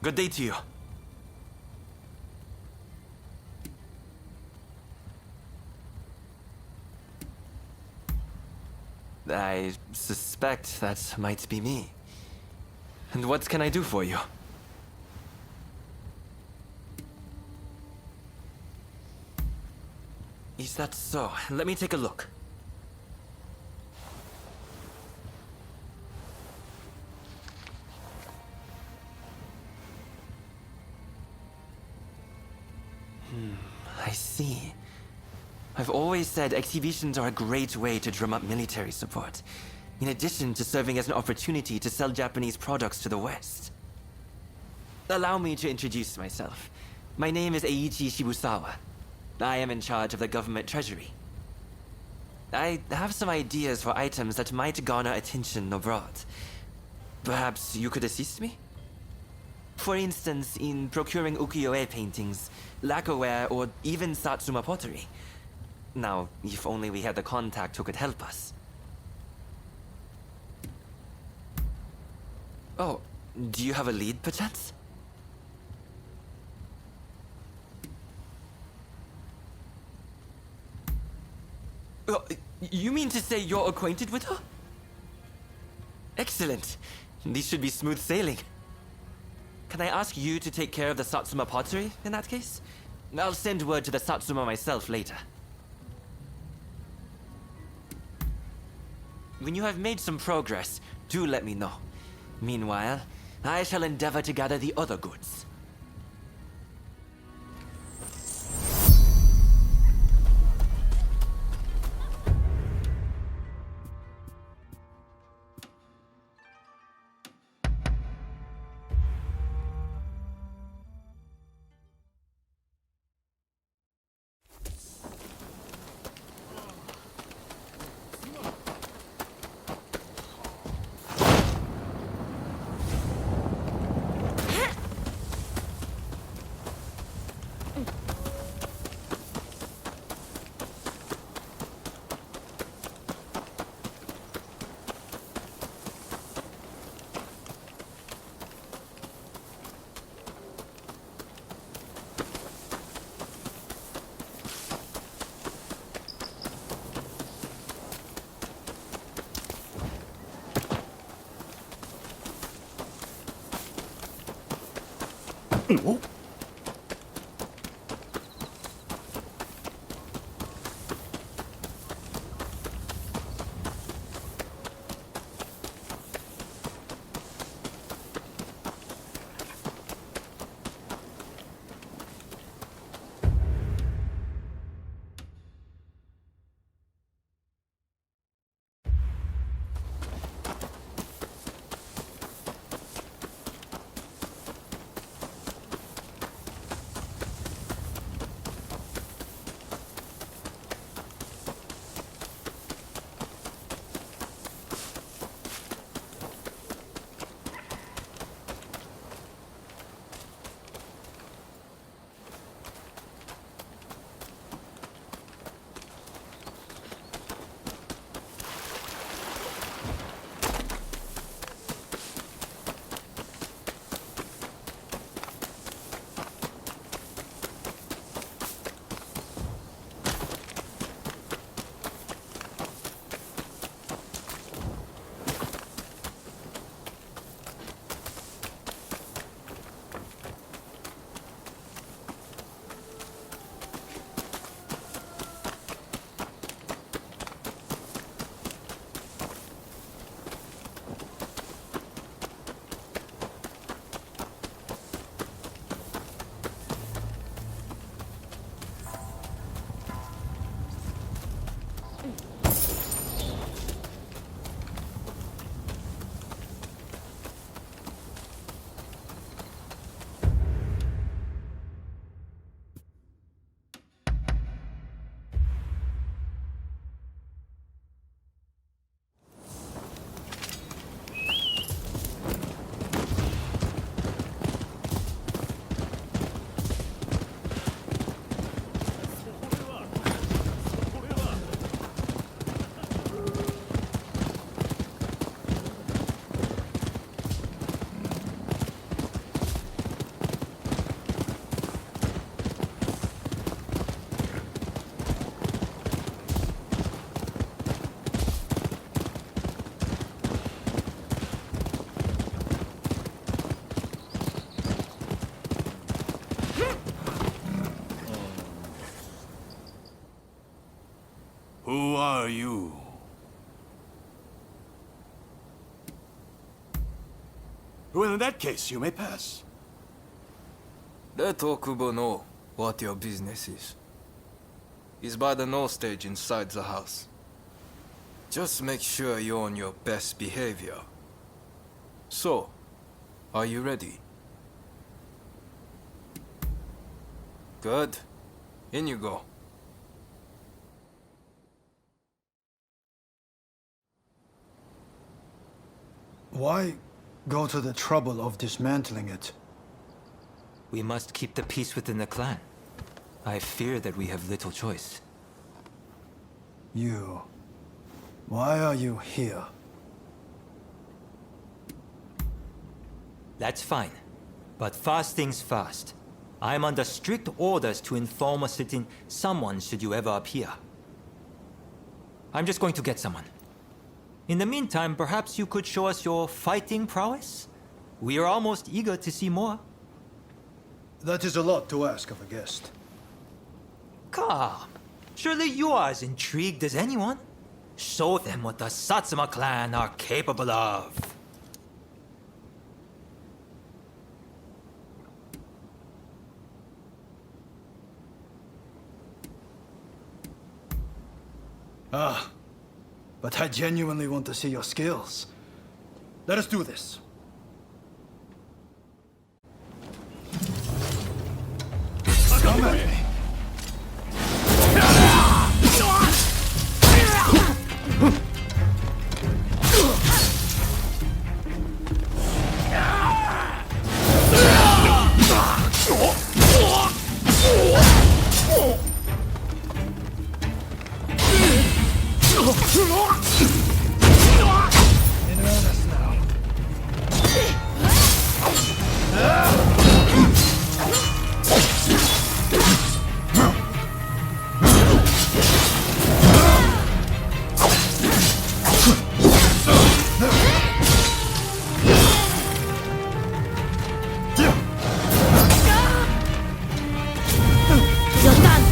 Good day to you. I suspect that might be me. And what can I do for you? Is that so? Let me take a look. I see. I've always said exhibitions are a great way to drum up military support, in addition to serving as an opportunity to sell Japanese products to the West. Allow me to introduce myself. My name is Eiichi Shibusawa. I am in charge of the government treasury. I have some ideas for items that might garner attention abroad. Perhaps you could assist me? For instance, in procuring ukiyo-e paintings, lacquerware, or even Satsuma pottery. Now, if only we had the contact who could help us. Oh, do you have a lead, perchance? You mean to say you're acquainted with her? Excellent. These should be smooth sailing. Can I ask you to take care of the Satsuma pottery, in that case? I'll send word to the Satsuma myself later. When you have made some progress, do let me know. Meanwhile, I shall endeavor to gather the other goods. Oh. are you? Well, in that case, you may pass. Let Okubo know what your business is. He's by the no stage inside the house. Just make sure you're on your best behavior. So, are you ready? Good. In you go. Why go to the trouble of dismantling it? We must keep the peace within the clan. I fear that we have little choice. You... Why are you here? That's fine. But first things first. I'm under strict orders to inform a certain someone should you ever appear. I'm just going to get someone. In the meantime, perhaps you could show us your fighting prowess? We are almost eager to see more. That is a lot to ask of a guest. Come. Surely you are as intrigued as anyone. Show them what the Satsuma clan are capable of. Ah, but I genuinely want to see your skills. Let us do this. Come at me. In earnest now. You're done.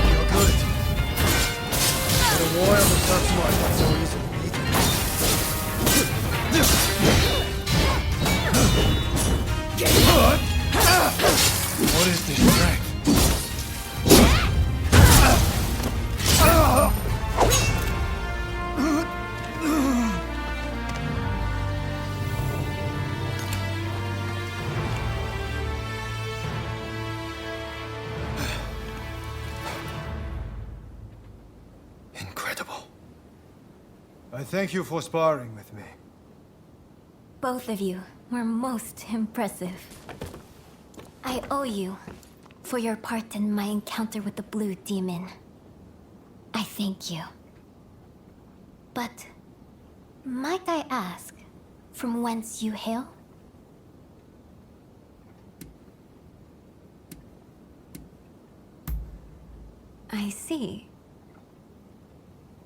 You're good. But a war of the Satsuma is not so easily beaten. What is this strength? Incredible. I thank you for sparring with me. Both of you were most impressive. I owe you for your part in my encounter with the Blue Demon. I thank you. But might I ask from whence you hail? I see.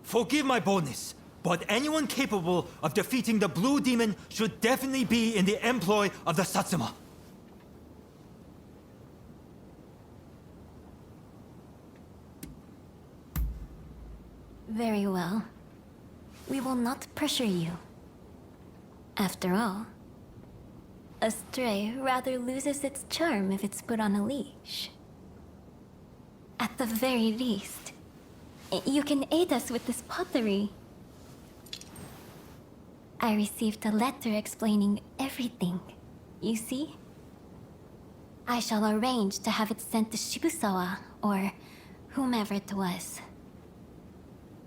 Forgive my boldness, but anyone capable of defeating the Blue Demon should definitely be in the employ of the Satsuma. Very well. We will not pressure you. After all, a stray rather loses its charm if it's put on a leash. At the very least, you can aid us with this pottery. I received a letter explaining everything, you see? I shall arrange to have it sent to Shibusawa, or whomever it was.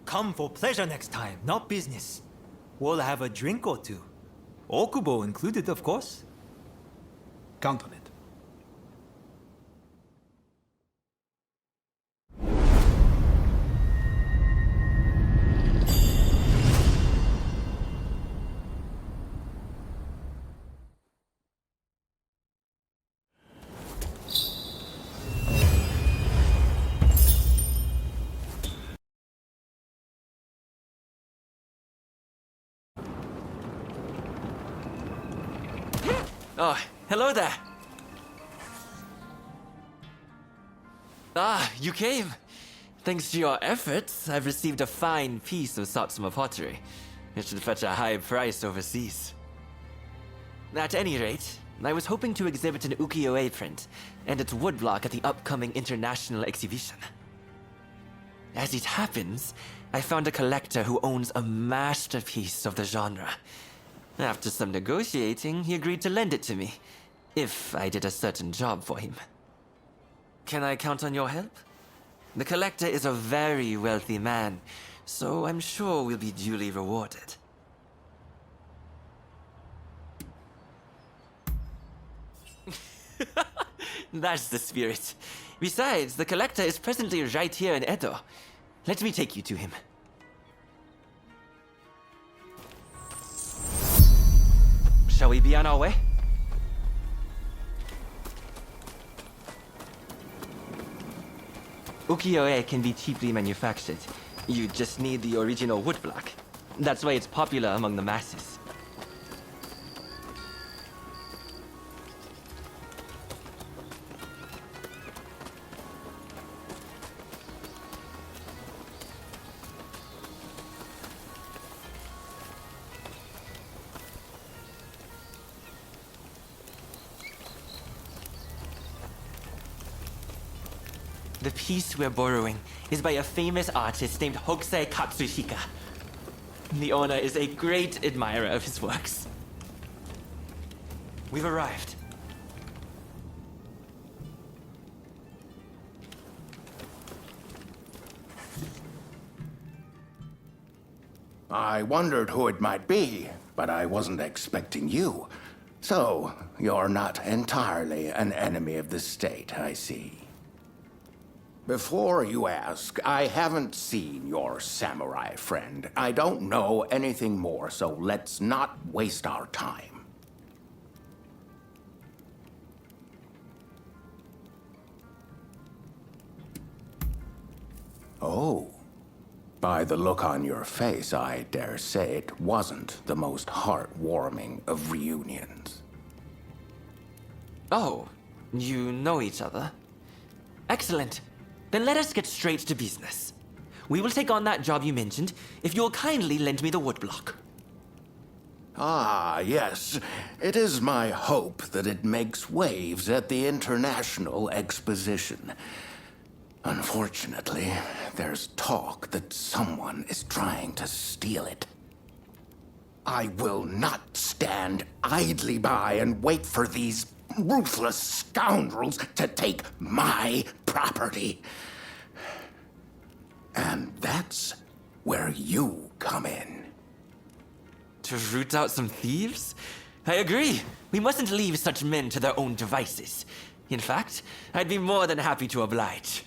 Come for pleasure next time, not business. We'll have a drink or two. Okubo included, of course. Count on it. Oh, hello there. Ah, you came. Thanks to your efforts, I've received a fine piece of Satsuma pottery. It should fetch a high price overseas. At any rate, I was hoping to exhibit an ukiyo-e print and its woodblock at the upcoming international exhibition. As it happens, I found a collector who owns a masterpiece of the genre. After some negotiating, he agreed to lend it to me, if I did a certain job for him. Can I count on your help? The collector is a very wealthy man, so I'm sure we'll be duly rewarded. That's the spirit. Besides, the collector is presently right here in Edo. Let me take you to him. Shall we be on our way? Ukiyo-e can be cheaply manufactured. You just need the original woodblock. That's why it's popular among the masses. The piece we're borrowing is by a famous artist named Hokusai Katsuhika. The owner is a great admirer of his works. We've arrived. I wondered who it might be, but I wasn't expecting you. So, you're not entirely an enemy of the state, I see. Before you ask, I haven't seen your samurai friend. I don't know anything more, so let's not waste our time. Oh. By the look on your face, I dare say it wasn't the most heartwarming of reunions. Oh, you know each other? Excellent. Then let us get straight to business. We will take on that job you mentioned if you'll kindly lend me the woodblock. Ah, yes. It is my hope that it makes waves at the International Exposition. Unfortunately, there's talk that someone is trying to steal it. I will not stand idly by and wait for these ruthless scoundrels to take my property. And that's where you come in. To root out some thieves? I agree. We mustn't leave such men to their own devices. In fact, I'd be more than happy to oblige.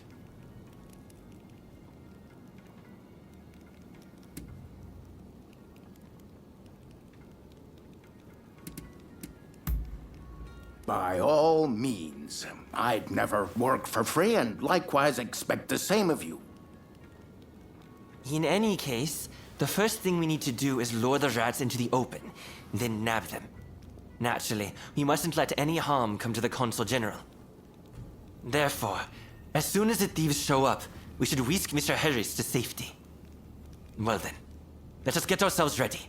By all means. I'd never work for free and likewise expect the same of you. In any case, the first thing we need to do is lure the rats into the open, then nab them. Naturally, we mustn't let any harm come to the Consul General. Therefore, as soon as the thieves show up, we should whisk Mr. Harris to safety. Well then, let us get ourselves ready.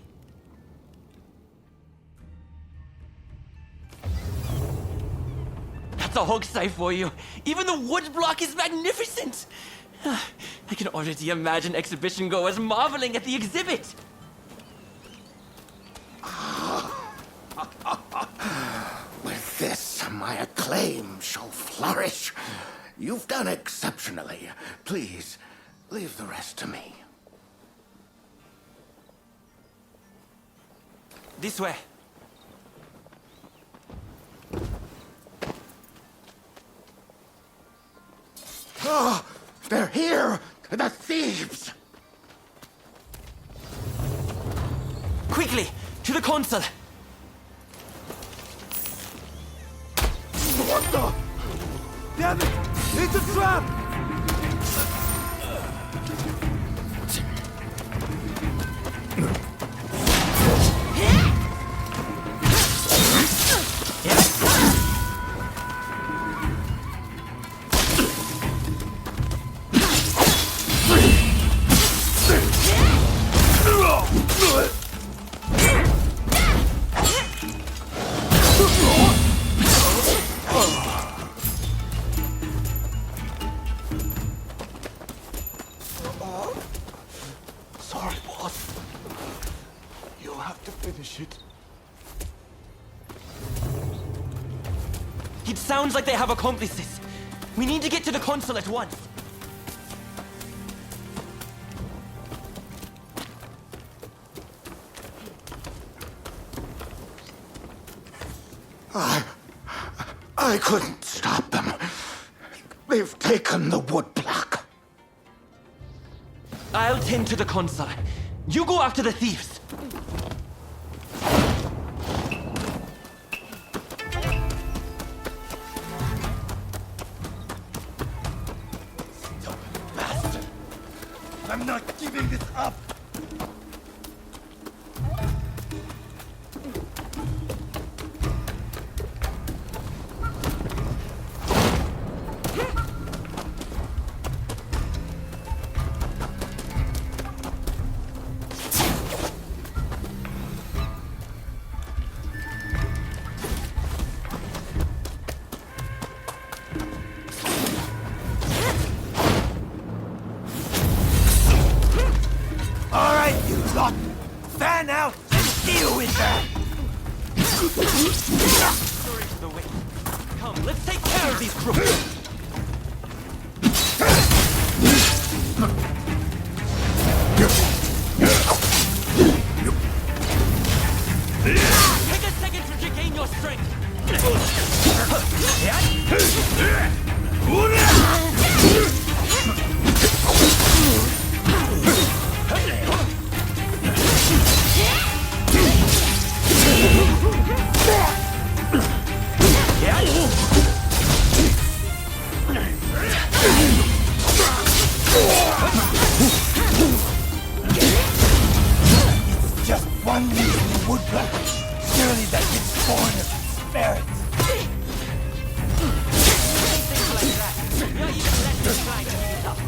That's a hokusai for you. Even the woodblock is magnificent. I can already imagine exhibition goers marveling at the exhibit. With this, my acclaim shall flourish. You've done exceptionally. Please, leave the rest to me. This way. Oh, they're here! The thieves! Quickly, to the consul! What the? Damn it! It's a trap! Yeah. It sounds like they have accomplices. We need to get to the console at once. I couldn't stop them. They've taken the woodblock. I'll tend to the console. You go after the thieves. Bastard! I'm not giving this up! Fan out and deal with that! Sorry for the wait. Come, let's take care of these crooks. Take a second to regain your strength. It's just one measly woodblock. Surely that gets born of spirit. You're even less inclined to beat it up.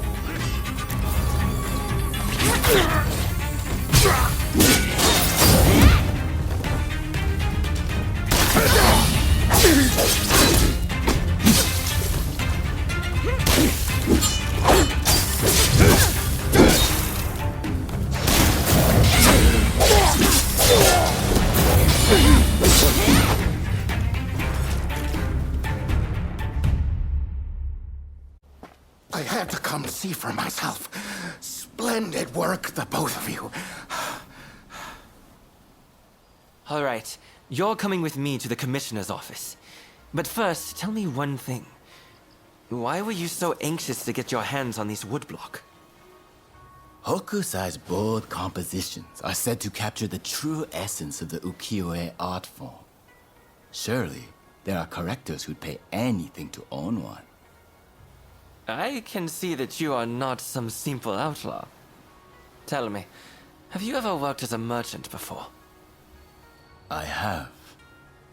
I had to come see for myself. Splendid work, the both of you. All right, you're coming with me to the commissioner's office. But first, tell me one thing. Why were you so anxious to get your hands on this woodblock? Hokusai's bold compositions are said to capture the true essence of the ukiyo-e art form. Surely, there are collectors who'd pay anything to own one. I can see that you are not some simple outlaw. Tell me, have you ever worked as a merchant before? I have.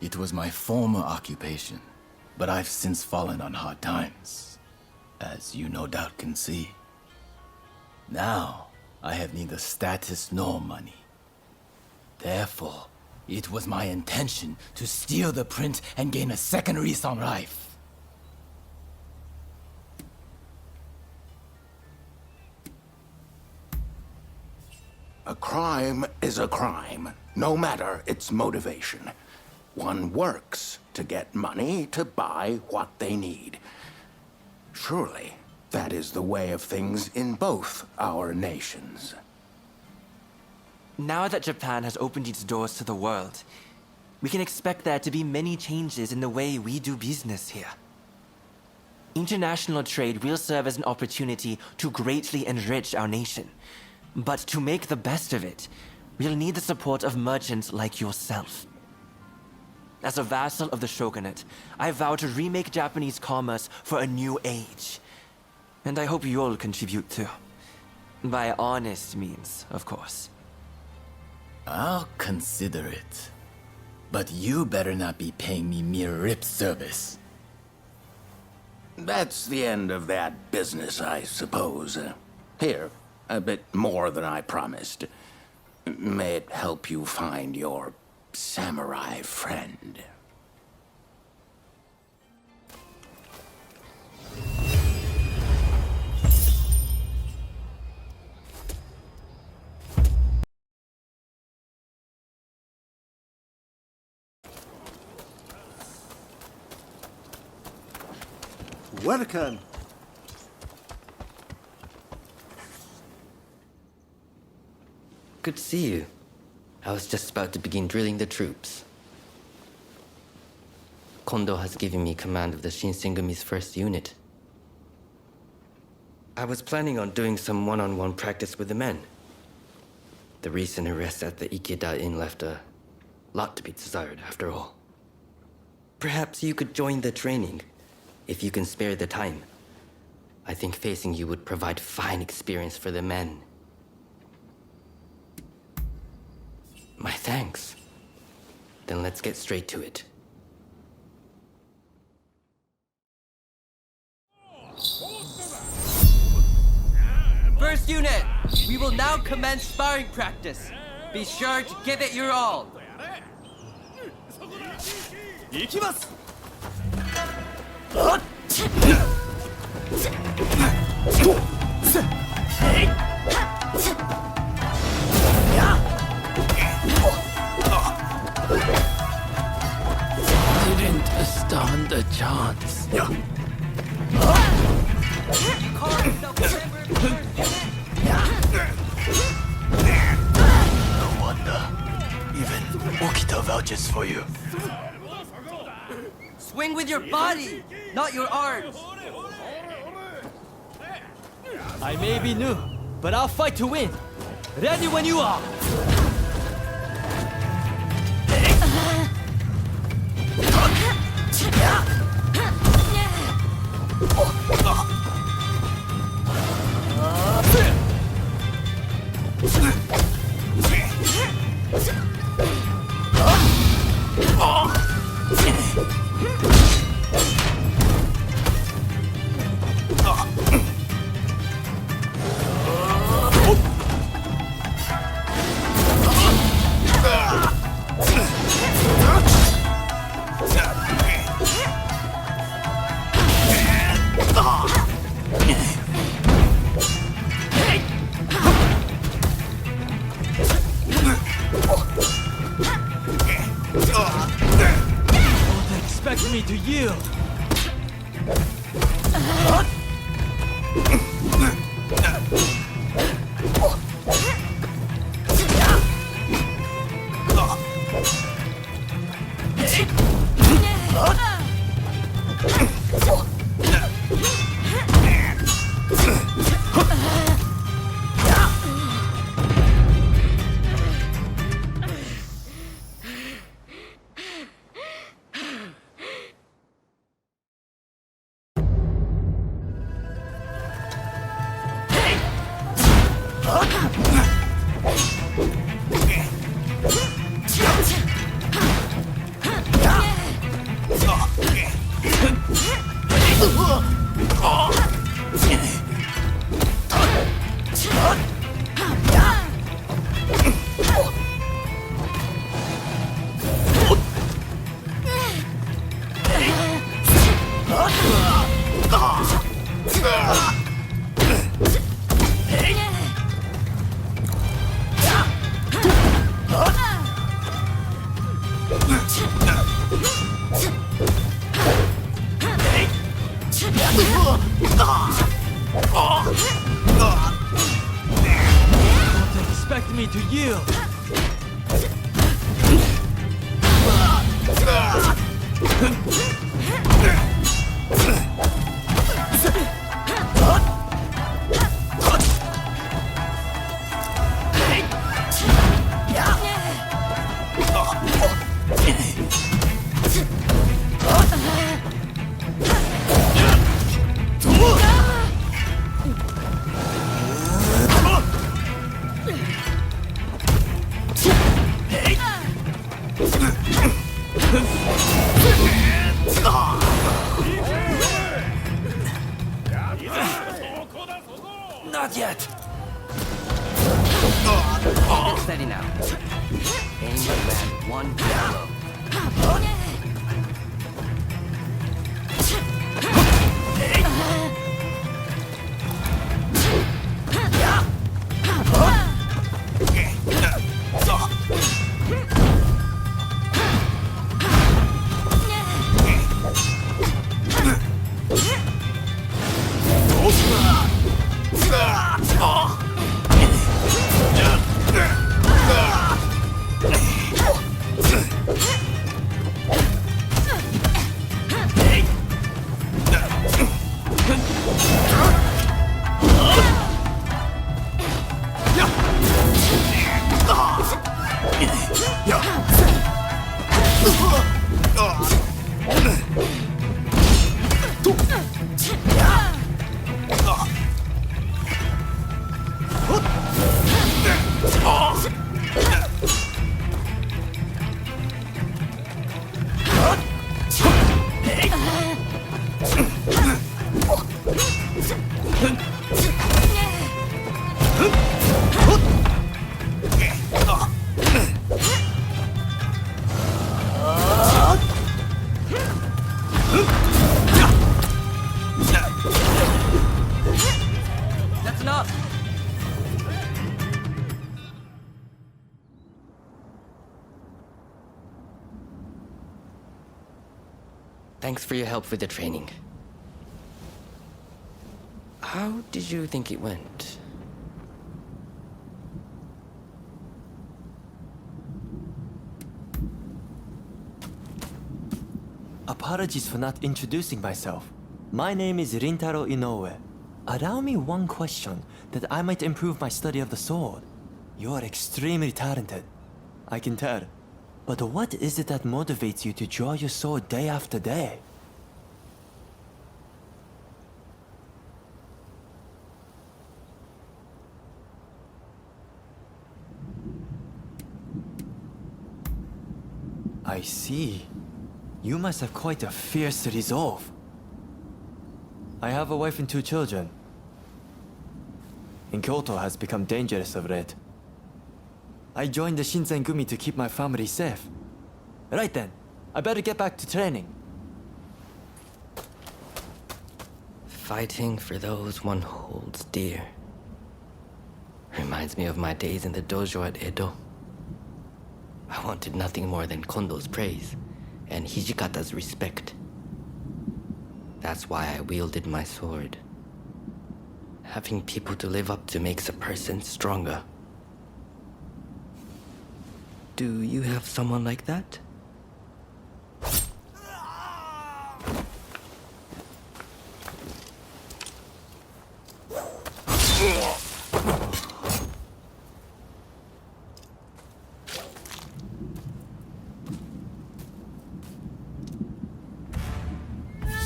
It was my former occupation, but I've since fallen on hard times, as you no doubt can see. Now, I have neither status nor money. Therefore, it was my intention to steal the print and gain a second lease on life. A crime is a crime, no matter its motivation. One works to get money to buy what they need. Surely, that is the way of things in both our nations. Now that Japan has opened its doors to the world, we can expect there to be many changes in the way we do business here. International trade will serve as an opportunity to greatly enrich our nation. But to make the best of it, we'll need the support of merchants like yourself. As a vassal of the shogunate, I vow to remake Japanese commerce for a new age. And I hope you'll contribute too. By honest means, of course. I'll consider it. But you better not be paying me mere lip service. That's the end of that business, I suppose. Here, a bit more than I promised. May it help you find your samurai friend. Welcome. Good to see you. I was just about to begin drilling the troops. Kondo has given me command of the Shinsengumi's first unit. I was planning on doing some one-on-one practice with the men. The recent arrest at the Ikeda Inn left a lot to be desired, after all. Perhaps you could join the training, if you can spare the time. I think facing you would provide fine experience for the men. My thanks. Then let's get straight to it. First unit, we will now commence sparring practice. Be sure to give it your all. 行きます Didn't stand a chance. No wonder. Even Okita vouches for you. Swing with your body, not your arms. I may be new, but I'll fight to win. Ready when you are. Don't expect me to yield. Don't expect me to yield. Not yet. Steady now. Aim and land one blow. Thanks for your help with the training. How did you think it went? Apologies for not introducing myself. My name is Rintaro Inoue. Allow me one question that I might improve my study of the sword. You are extremely talented, I can tell. But what is it that motivates you to draw your sword day after day? I see. You must have quite a fierce resolve. I have a wife and 2 children. And Kyoto has become dangerous of late. I joined the Shinsengumi to keep my family safe. Right then, I better get back to training. Fighting for those one holds dear. Reminds me of my days in the dojo at Edo. I wanted nothing more than Kondo's praise and Hijikata's respect. That's why I wielded my sword. Having people to live up to makes a person stronger. Do you have someone like that?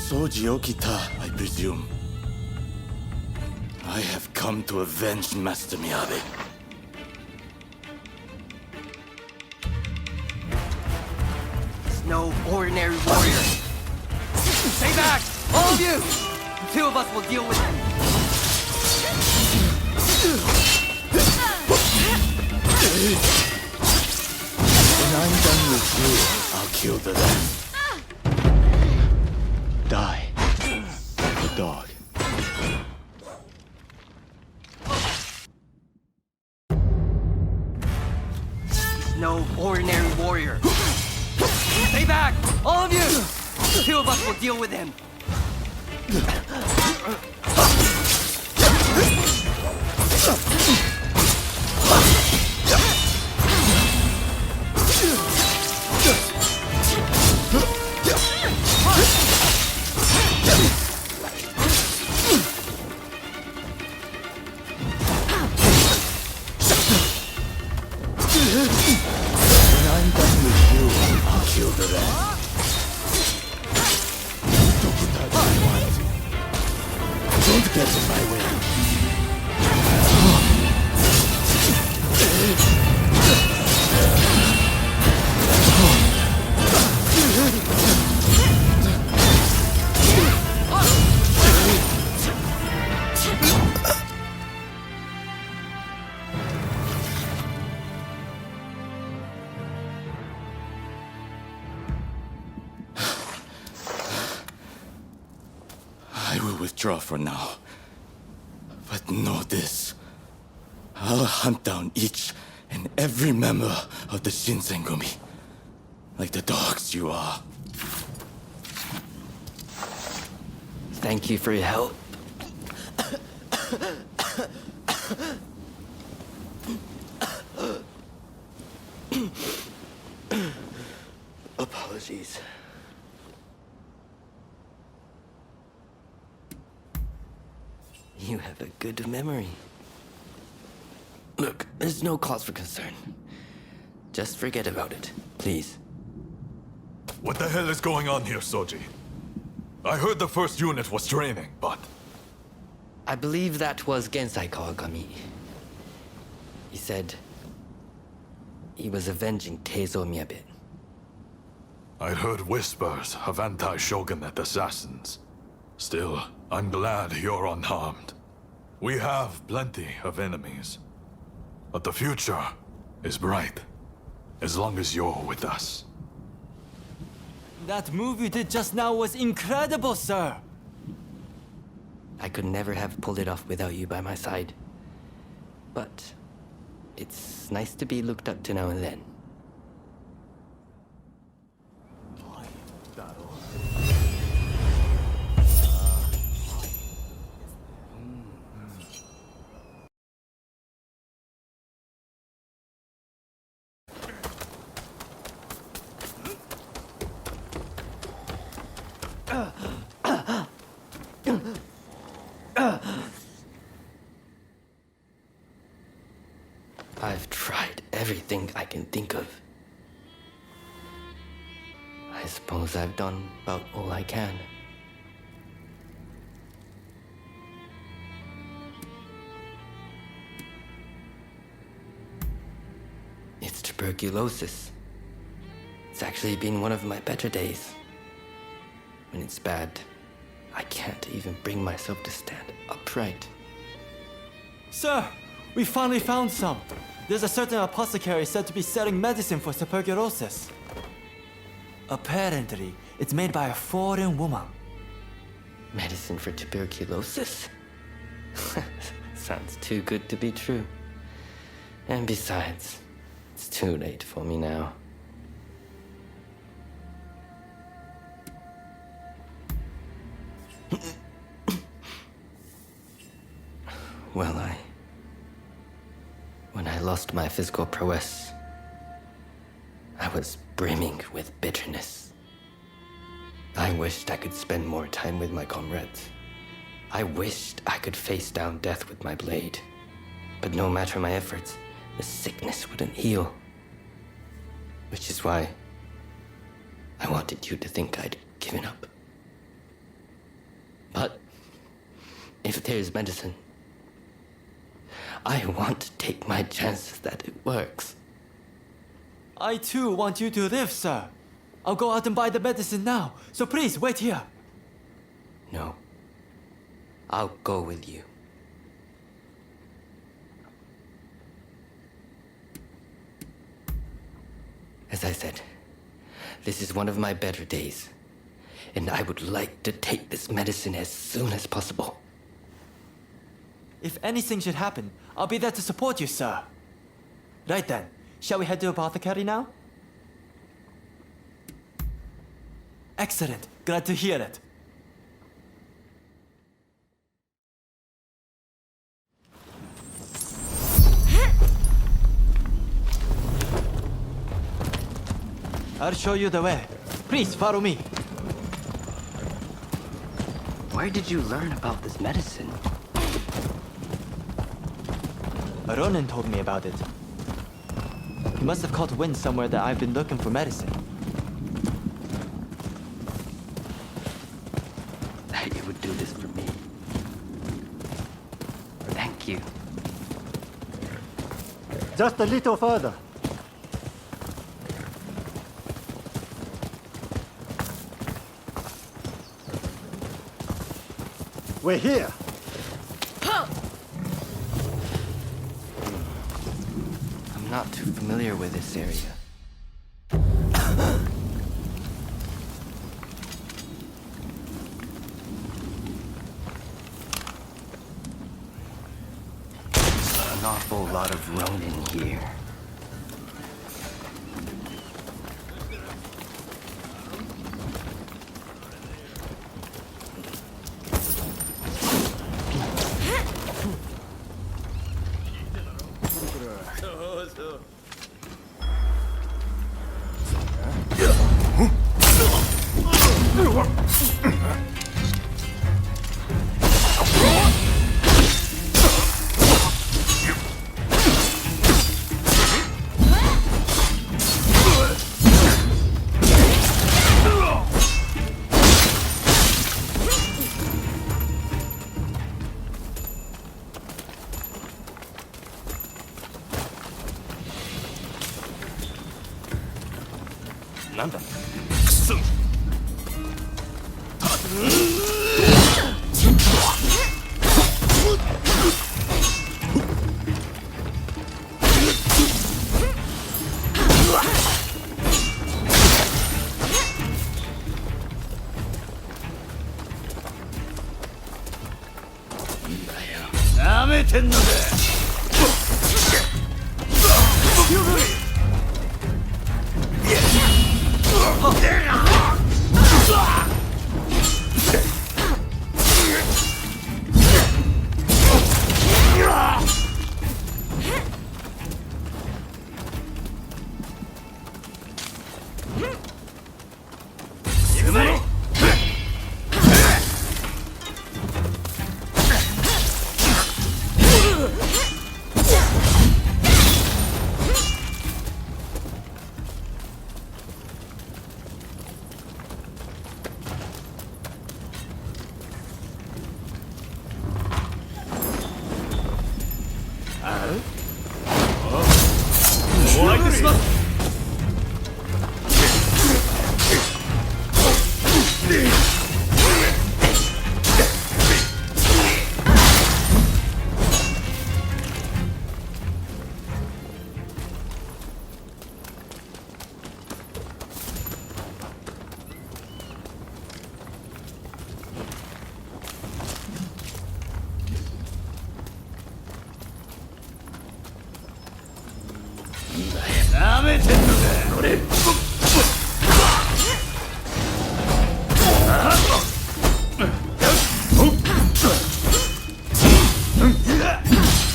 Soji Okita, I presume. I have come to avenge Master Miyabi. He's no ordinary warrior. Stay back! All of you! The 2 of us will deal with him. When I'm done with you, I'll kill the rest. Die. Like a dog. He's no ordinary warrior. Stay back! All of you! The 2 of us will deal with him. When I'm done with you, I'll kill the rest. Don't touch my want. Don't get in my way. I will withdraw for now. But know this. I'll hunt down each and every member of the Shinsengumi. Like the dogs you are. Thank you for your help. Apologies. You have a good memory. Look, there's no cause for concern. Just forget about it, please. What the hell is going on here, Soji? I heard the first unit was training, but... I believe that was Gensai Kawakami. He said he was avenging Teizo Miyabi. I'd heard whispers of anti-shogunate assassins. Still, I'm glad you're unharmed. We have plenty of enemies. But the future is bright, as long as you're with us. That move you did just now was incredible, sir! I could never have pulled it off without you by my side. But it's nice to be looked up to now and then. thing I can think of. I suppose I've done about all I can. It's tuberculosis. It's actually been one of my better days. When it's bad, I can't even bring myself to stand upright. Sir, we finally found some. There's a certain apothecary said to be selling medicine for tuberculosis. Apparently, it's made by a foreign woman. Medicine for tuberculosis? Sounds too good to be true. And besides, it's too late for me now. Well, when I lost my physical prowess, I was brimming with bitterness. I wished I could spend more time with my comrades. I wished I could face down death with my blade. But no matter my efforts, the sickness wouldn't heal. Which is why I wanted you to think I'd given up. But if there's medicine, I want to take my chances that it works. I too want you to live, sir. I'll go out and buy the medicine now, so please wait here. No. I'll go with you. As I said, this is one of my better days, and I would like to take this medicine as soon as possible. If anything should happen, I'll be there to support you, sir. Right then, shall we head to apothecary now? Excellent. Glad to hear it. I'll show you the way. Please follow me. Where did you learn about this medicine? Ronin told me about it. He must have caught wind somewhere that I've been looking for medicine. That you would do this for me. Thank you. Just a little further. We're here. I'm not too familiar with this area. An awful lot of Ronin here. Do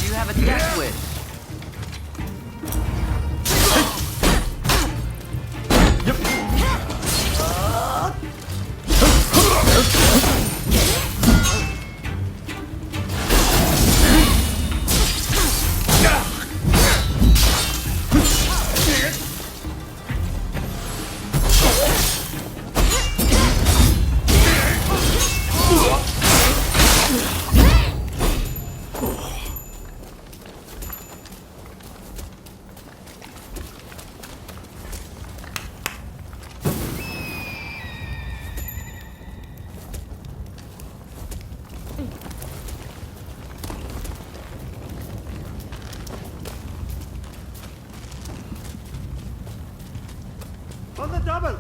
you have a death wish? On the double!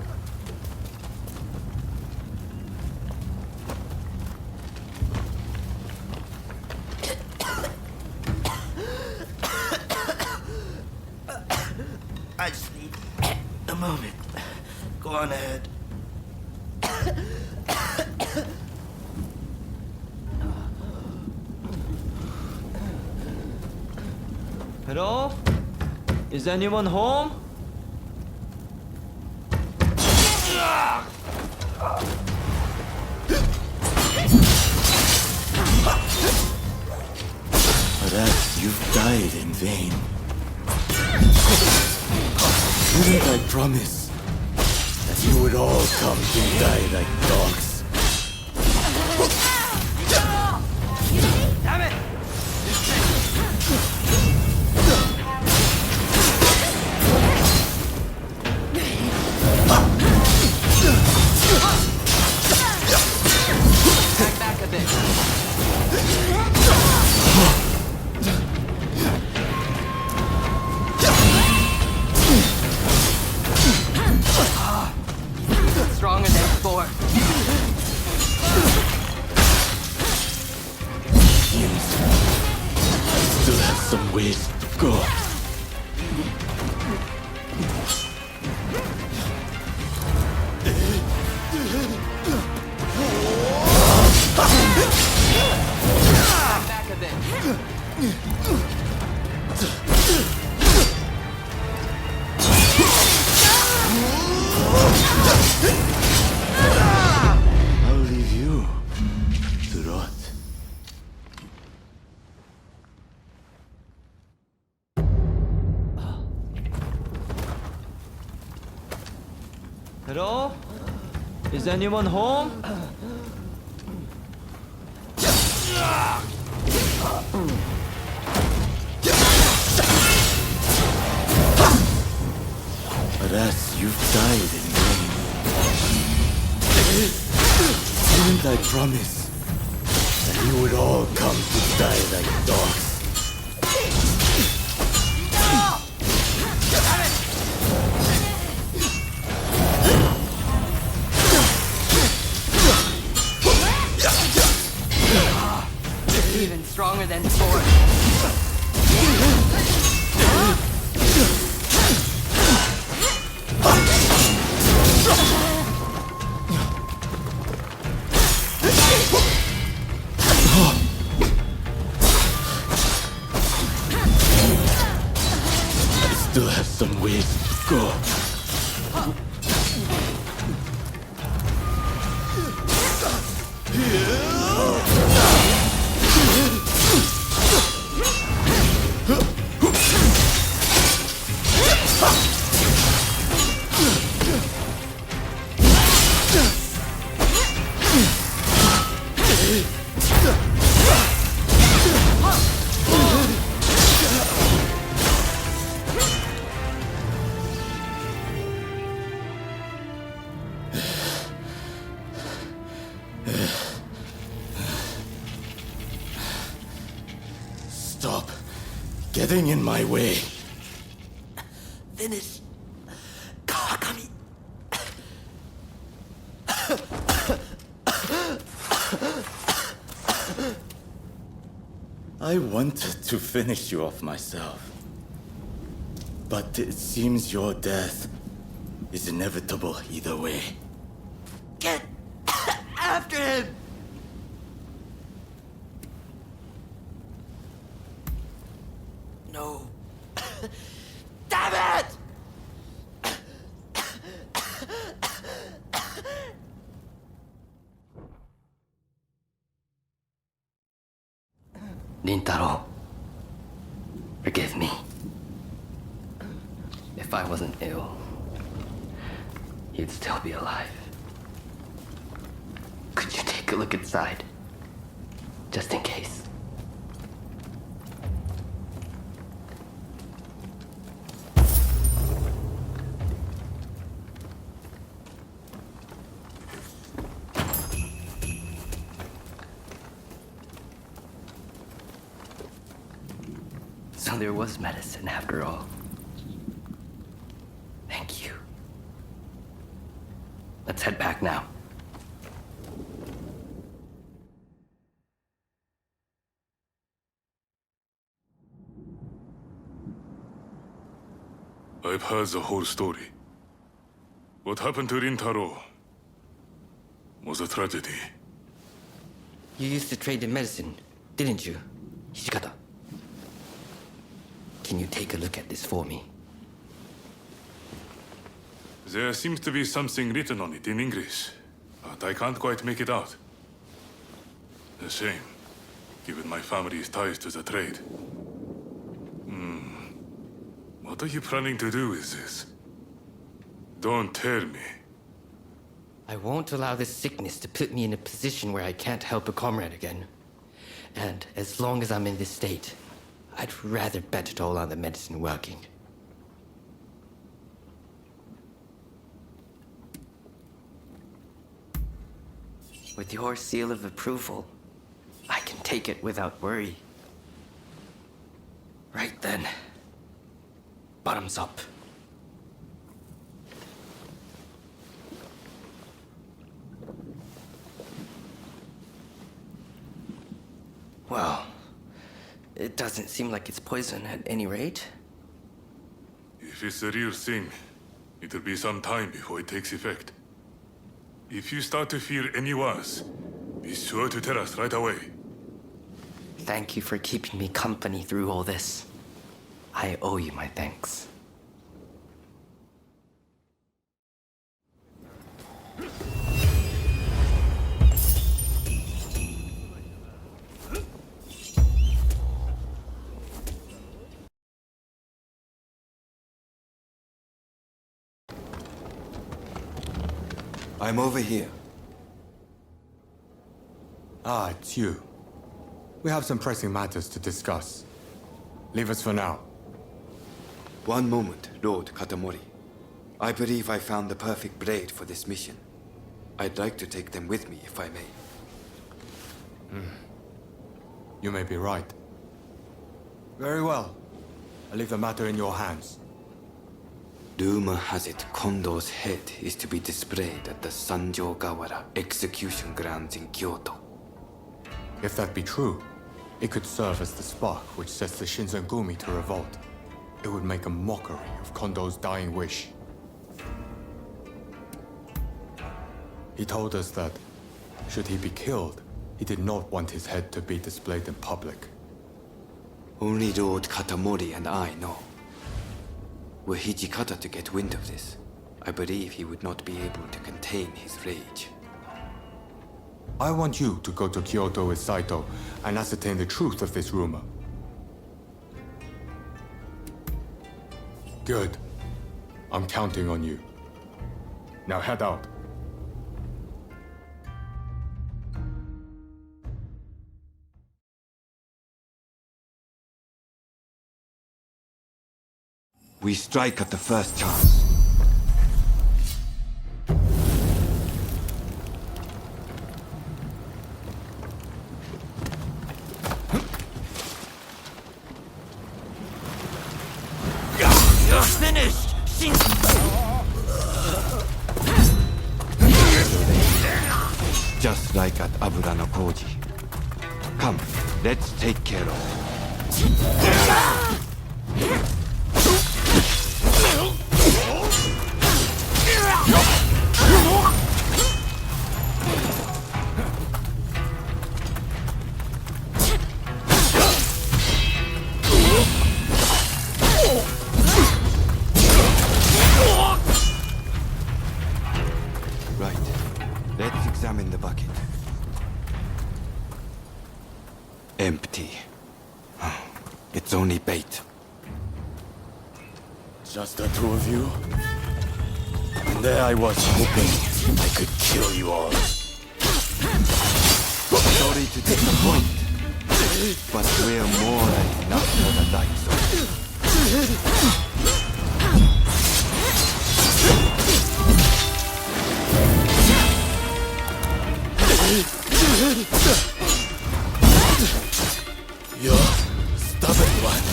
I just need a moment. Go on ahead. Hello? Is anyone home? Perhaps you've died in vain. Didn't I promise that you would all come to die like dogs? Damn it! Back a bit. Stronger than before. Still have some ways to go. Back a bit. I'll leave you to rot. Hello? Is anyone home? Perhaps you've died in vain. Didn't I promise that you would all come to die like dogs? Even stronger than before. I still have some ways to go. getting in my way. Finish. Kawakami. I wanted to finish you off myself. But it seems your death is inevitable either way. Get after him! No. Damn it! Rintaro, forgive me. If I wasn't ill, you'd still be alive. Could you take a look inside? Just in case. So there was medicine after all. Thank you. Let's head back now. I've heard the whole story. What happened to Rintaro was a tragedy. You used to trade in medicine, didn't you, Hijikata? Can you take a look at this for me? There seems to be something written on it in English, but I can't quite make it out. A shame, given my family's ties to the trade. What are you planning to do with this? Don't tell me. I won't allow this sickness to put me in a position where I can't help a comrade again. And as long as I'm in this state, I'd rather bet it all on the medicine working. With your seal of approval, I can take it without worry. Right then. Bottoms up. Well, it doesn't seem like it's poison at any rate. If it's the real thing, it'll be some time before it takes effect. If you start to feel any worse, be sure to tell us right away. Thank you for keeping me company through all this. I owe you my thanks. I'm over here. Ah, it's you. We have some pressing matters to discuss. Leave us for now. One moment, Lord Katamori. I believe I found the perfect blade for this mission. I'd like to take them with me, if I may. You may be right. Very well. I leave the matter in your hands. Rumor has it Kondo's head is to be displayed at the Sanjōgawara execution grounds in Kyoto. If that be true, it could serve as the spark which sets the Shinzengumi to revolt. It would make a mockery of Kondo's dying wish. He told us that, should he be killed, he did not want his head to be displayed in public. Only Lord Katamori and I know. Were Hijikata to get wind of this, I believe he would not be able to contain his rage. I want you to go to Kyoto with Saito and ascertain the truth of this rumor. Good. I'm counting on you. Now head out. We strike at the first chance. like at Abura no Koji. Come, let's take care of it. Right. Let's examine the bucket. Empty. It's only bait. Just the two of you? And there I was hoping I could kill you all. Sorry to disappoint, but we're more than enough for the Daiso. You're stubborn one.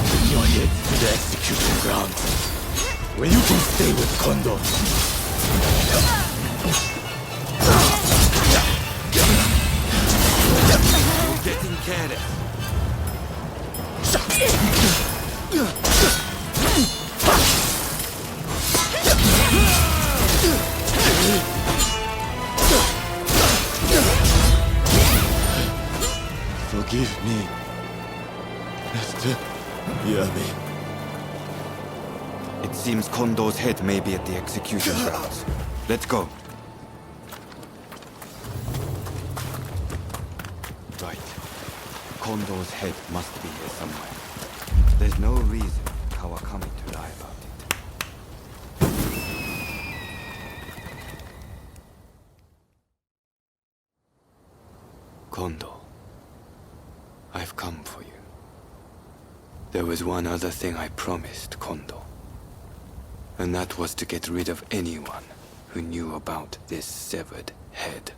Bring your head to the execution ground, where you can stay with Kondo. You're getting careless. Forgive me, Mr. Yami. It seems Kondo's head may be at the execution grounds. Let's go. Right. Kondo's head must be here somewhere. There's no reason Kawakami to lie about it. Kondo, I've come for you. There was one other thing I promised Kondo, and that was to get rid of anyone who knew about this severed head.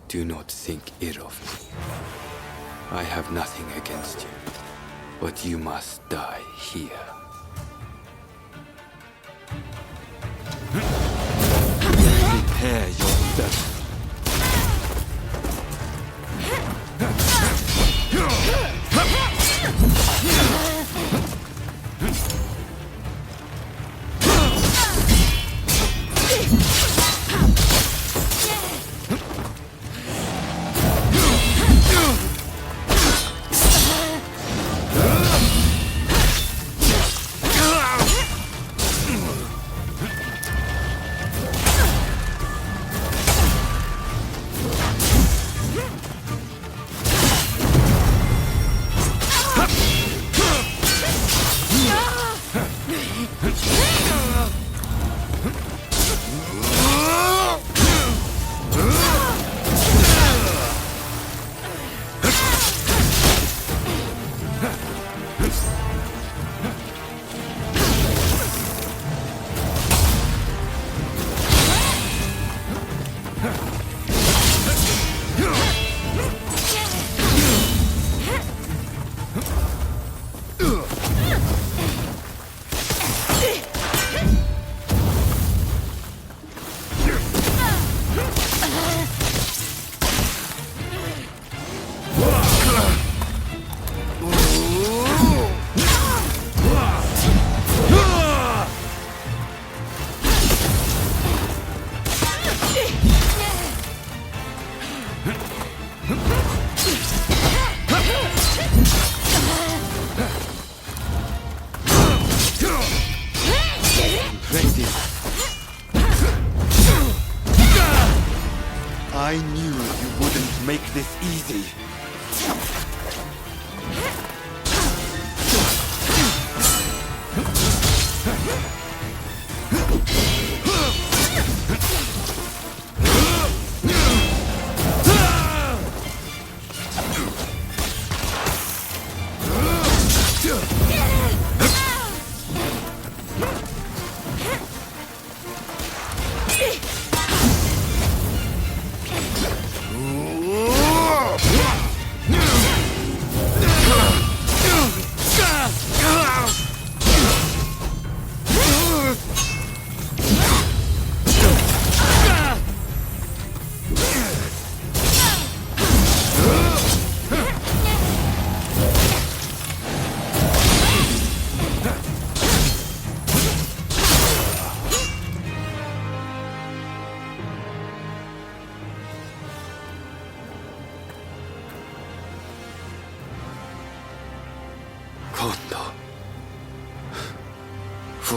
Do not think ill of me. I have nothing against you, but you must die here. Prepare yourself. I knew you wouldn't make this easy.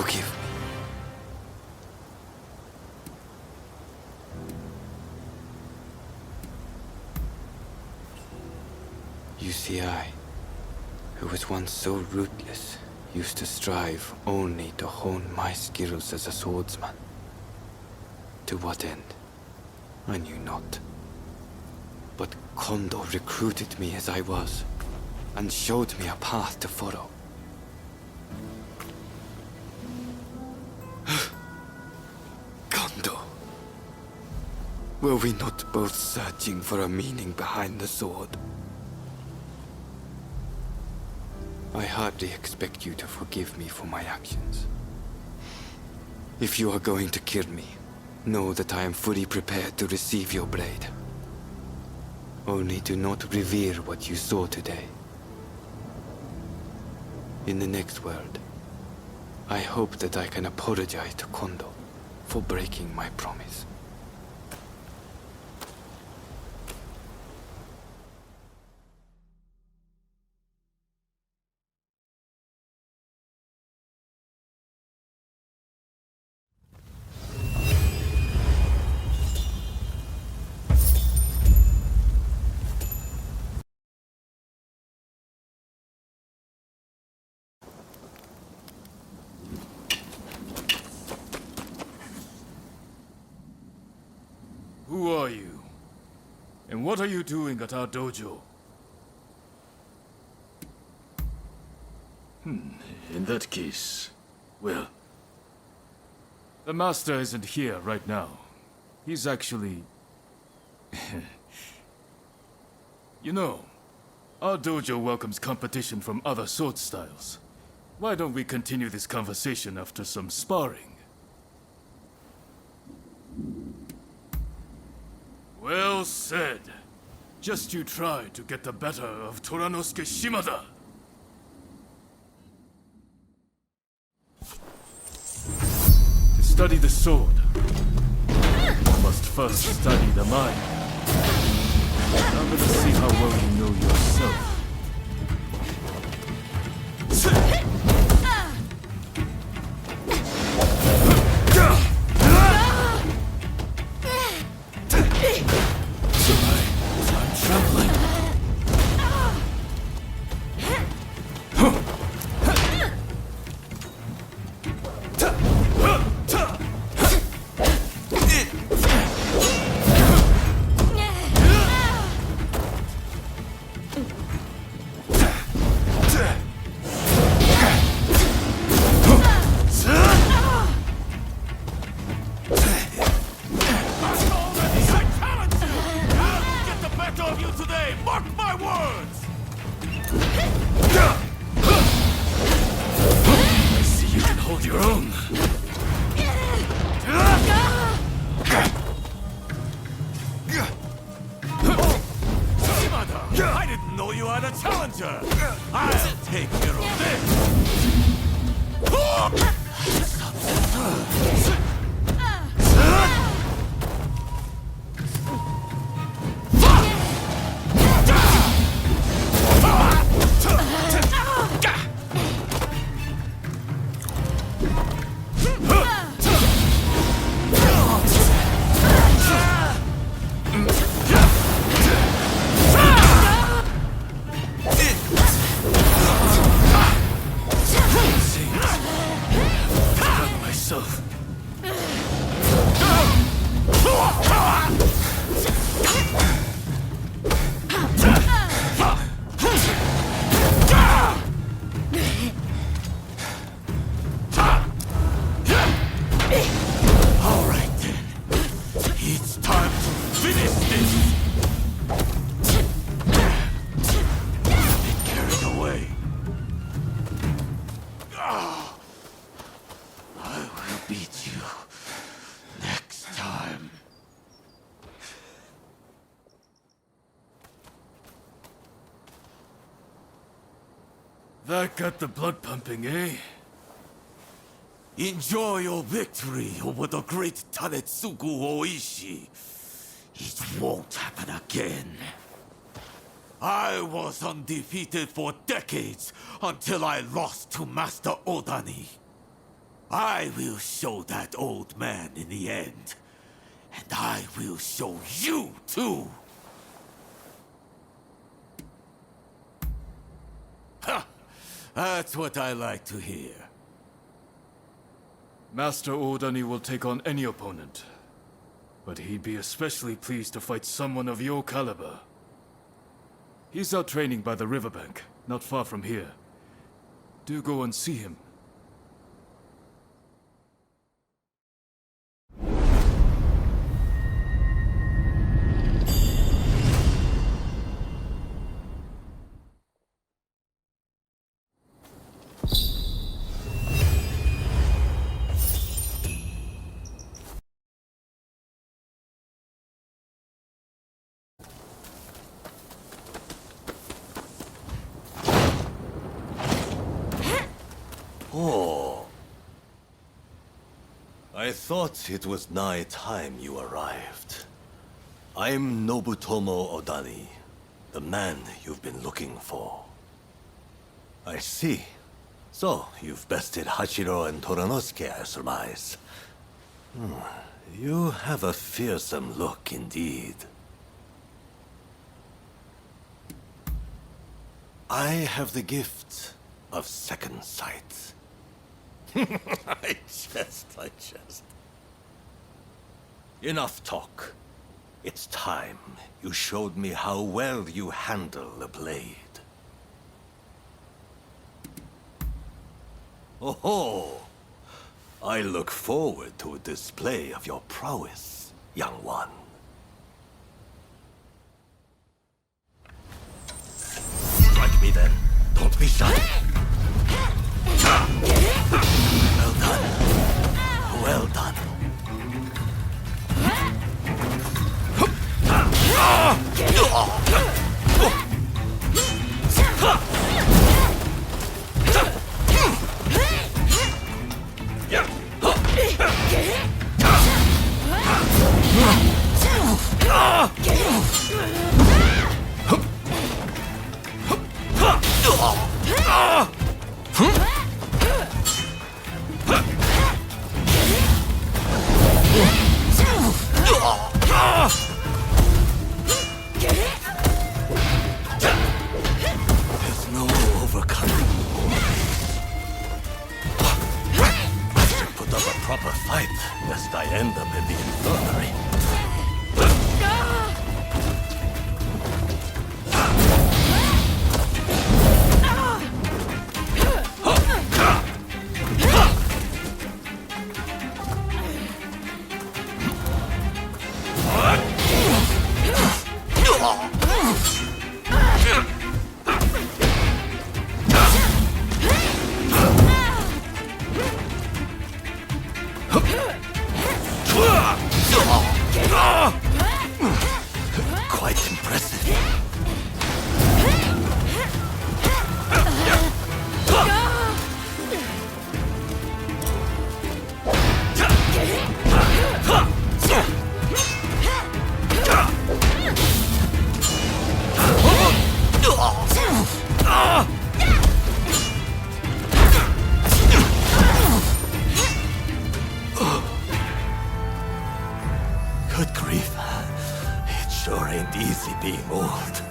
Forgive me. You see, I, who was once so ruthless, used to strive only to hone my skills as a swordsman. To what end? I knew not. But Kondo recruited me as I was, and showed me a path to follow. Kondo, were we not both searching for a meaning behind the sword? I hardly expect you to forgive me for my actions. If you are going to kill me, know that I am fully prepared to receive your blade. Only do not reveal what you saw today. In the next world, I hope that I can apologize to Kondo for breaking my promise. Who are you? And what are you doing at our dojo? In that case, well... The master isn't here right now. He's actually... You know, our dojo welcomes competition from other sword styles. Why don't we continue this conversation after some sparring? Well said. Just you try to get the better of Toranosuke Shimada. To study the sword, you must first study the mind. Now let's see how well you know yourself. That got the blood pumping, eh? Enjoy your victory over the great Tanetsugu Oishi. It won't happen again. I was undefeated for decades until I lost to Master Odani. I will show that old man in the end. And I will show you, too! Ha! That's what I like to hear. Master Odani will take on any opponent. But he'd be especially pleased to fight someone of your caliber. He's out training by the riverbank, not far from here. Do go and see him. Oh. I thought it was nigh time you arrived. I'm Nobutomo Odani, the man you've been looking for. I see. So, you've bested Hachiro and Toranosuke, I surmise. You have a fearsome look indeed. I have the gift of second sight. I jest. Enough talk. It's time you showed me how well you handle the blade. Oh, I look forward to a display of your prowess, young one. Strike me then. Don't be shy. Well done. Well done. There's no overcoming. I should put up a proper fight, lest I end up in the infirmary. Quite impressive. Good grief. It sure ain't easy being old.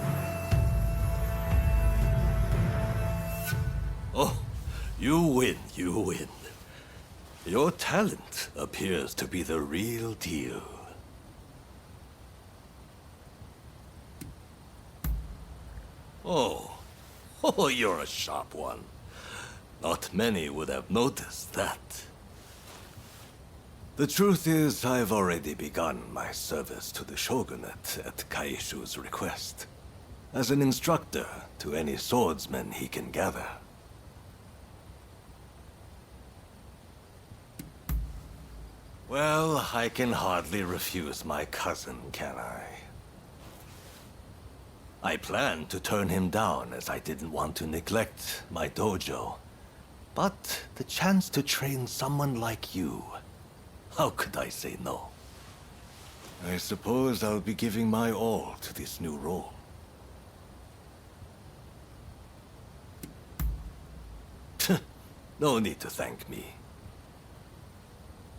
Oh, you win, you win. Your talent appears to be the real deal. Oh, you're a sharp one. Not many would have noticed that. The truth is, I've already begun my service to the shogunate at Kaishu's request, as an instructor to any swordsmen he can gather. Well, I can hardly refuse my cousin, can I? I planned to turn him down as I didn't want to neglect my dojo. But the chance to train someone like you, how could I say no? I suppose I'll be giving my all to this new role. No need to thank me.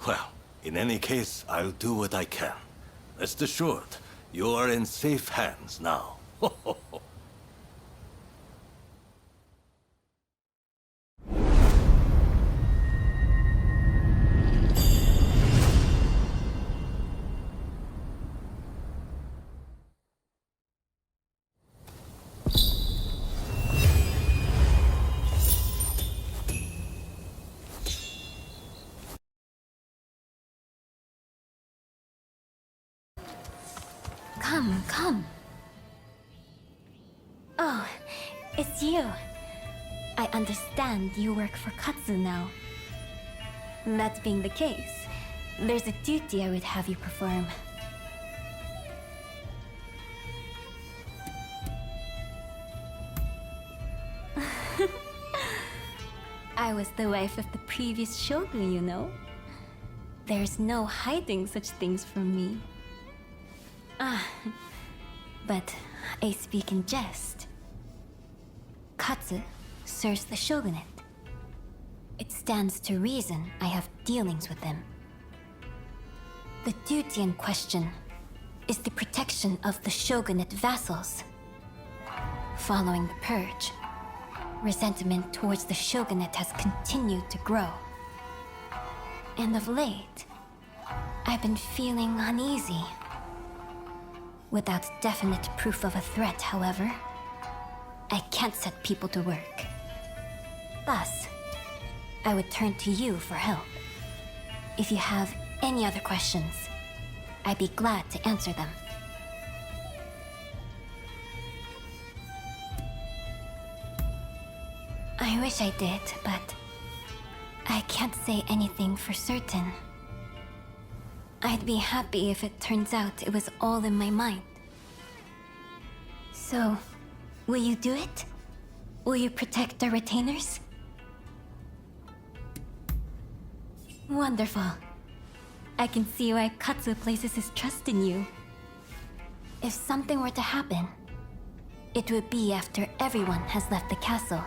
Well, in any case, I'll do what I can. Rest assured, you are in safe hands now. Come, come. Oh, it's you. I understand you work for Katsu now. That being the case, there's a duty I would have you perform. I was the wife of the previous shogun, you know. There's no hiding such things from me. But I speak in jest. Katsu serves the shogunate. It stands to reason I have dealings with them. The duty in question is the protection of the shogunate vassals. Following the purge, resentment towards the shogunate has continued to grow. And of late, I've been feeling uneasy. Without definite proof of a threat, however, I can't set people to work. Thus, I would turn to you for help. If you have any other questions, I'd be glad to answer them. I wish I did, but I can't say anything for certain. I'd be happy if it turns out it was all in my mind. So, will you do it? Will you protect our retainers? Wonderful. I can see why Katsu places his trust in you. If something were to happen, it would be after everyone has left the castle.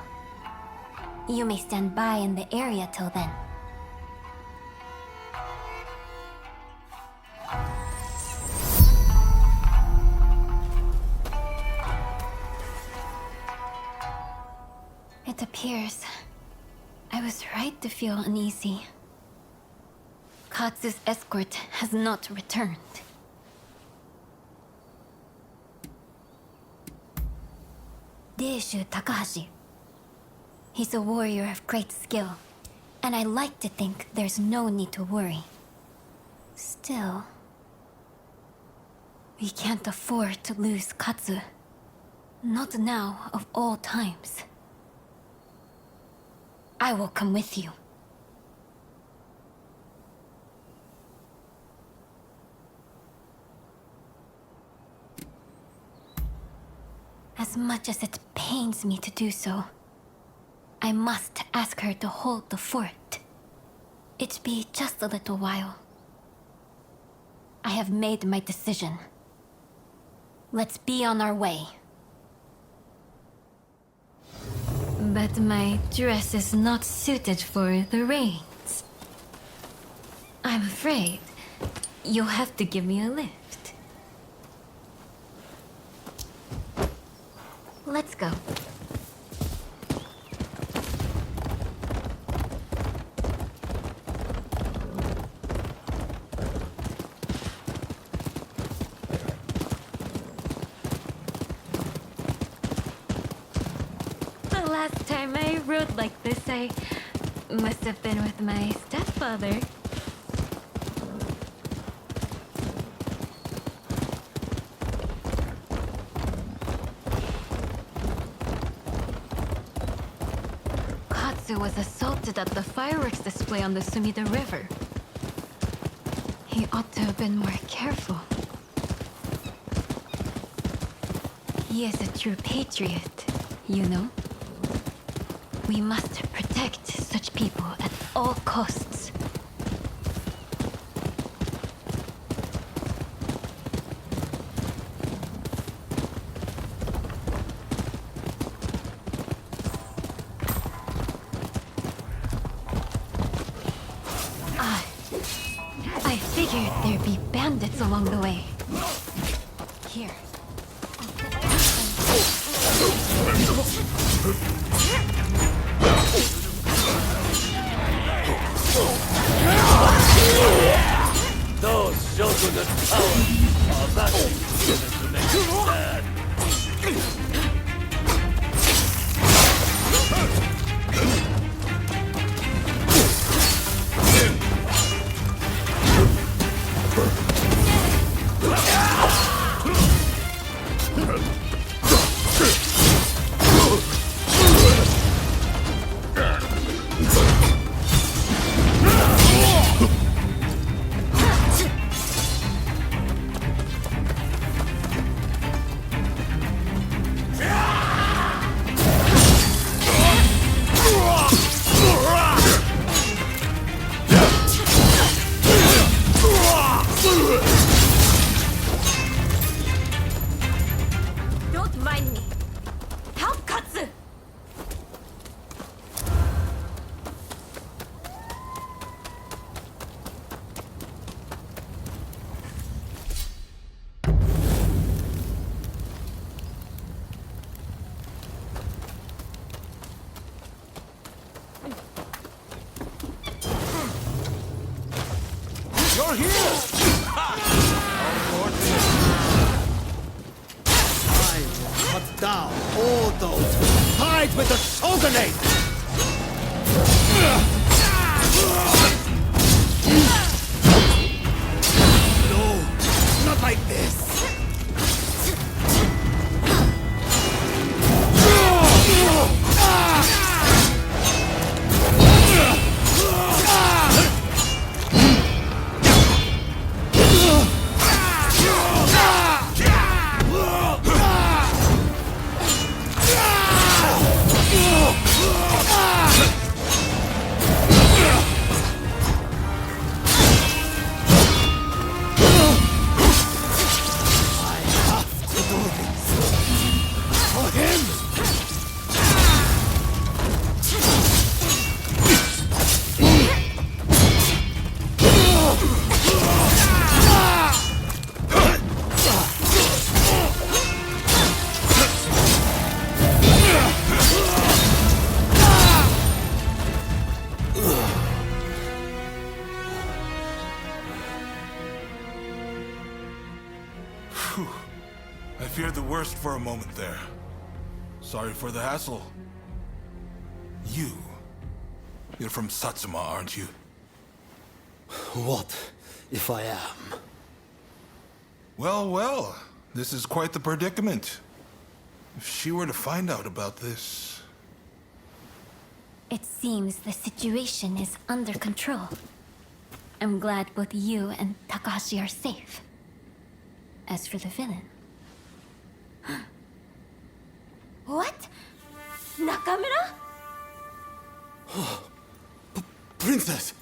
You may stand by in the area till then. It appears I was right to feel uneasy. Katsu's escort has not returned. Deishu Takahashi. He's a warrior of great skill, and I like to think there's no need to worry. Still, we can't afford to lose Katsu. Not now, of all times. I will come with you. As much as it pains me to do so, I must ask her to hold the fort. It be just a little while. I have made my decision. Let's be on our way. But my dress is not suited for the rains. I'm afraid you'll have to give me a lift. Let's go. Last time I rode like this, I must have been with my stepfather. Katsu was assaulted at the fireworks display on the Sumida River. He ought to have been more careful. He is a true patriot, you know? We must protect such people at all costs. Figured there'd be bandits along the way. Here. Those shogunate powers are vastly together to make you stand. Don't mind me. Help Katsu! You're here! I will cut down all those who side with the shogunate! No, not like this! I feared the worst for a moment there. Sorry for the hassle. You're from Satsuma, aren't you? What if I am? Well, well, this is quite the predicament. If she were to find out about this... It seems the situation is under control. I'm glad both you and Takahashi are safe. As for the villain... What? Nakamura? Princess!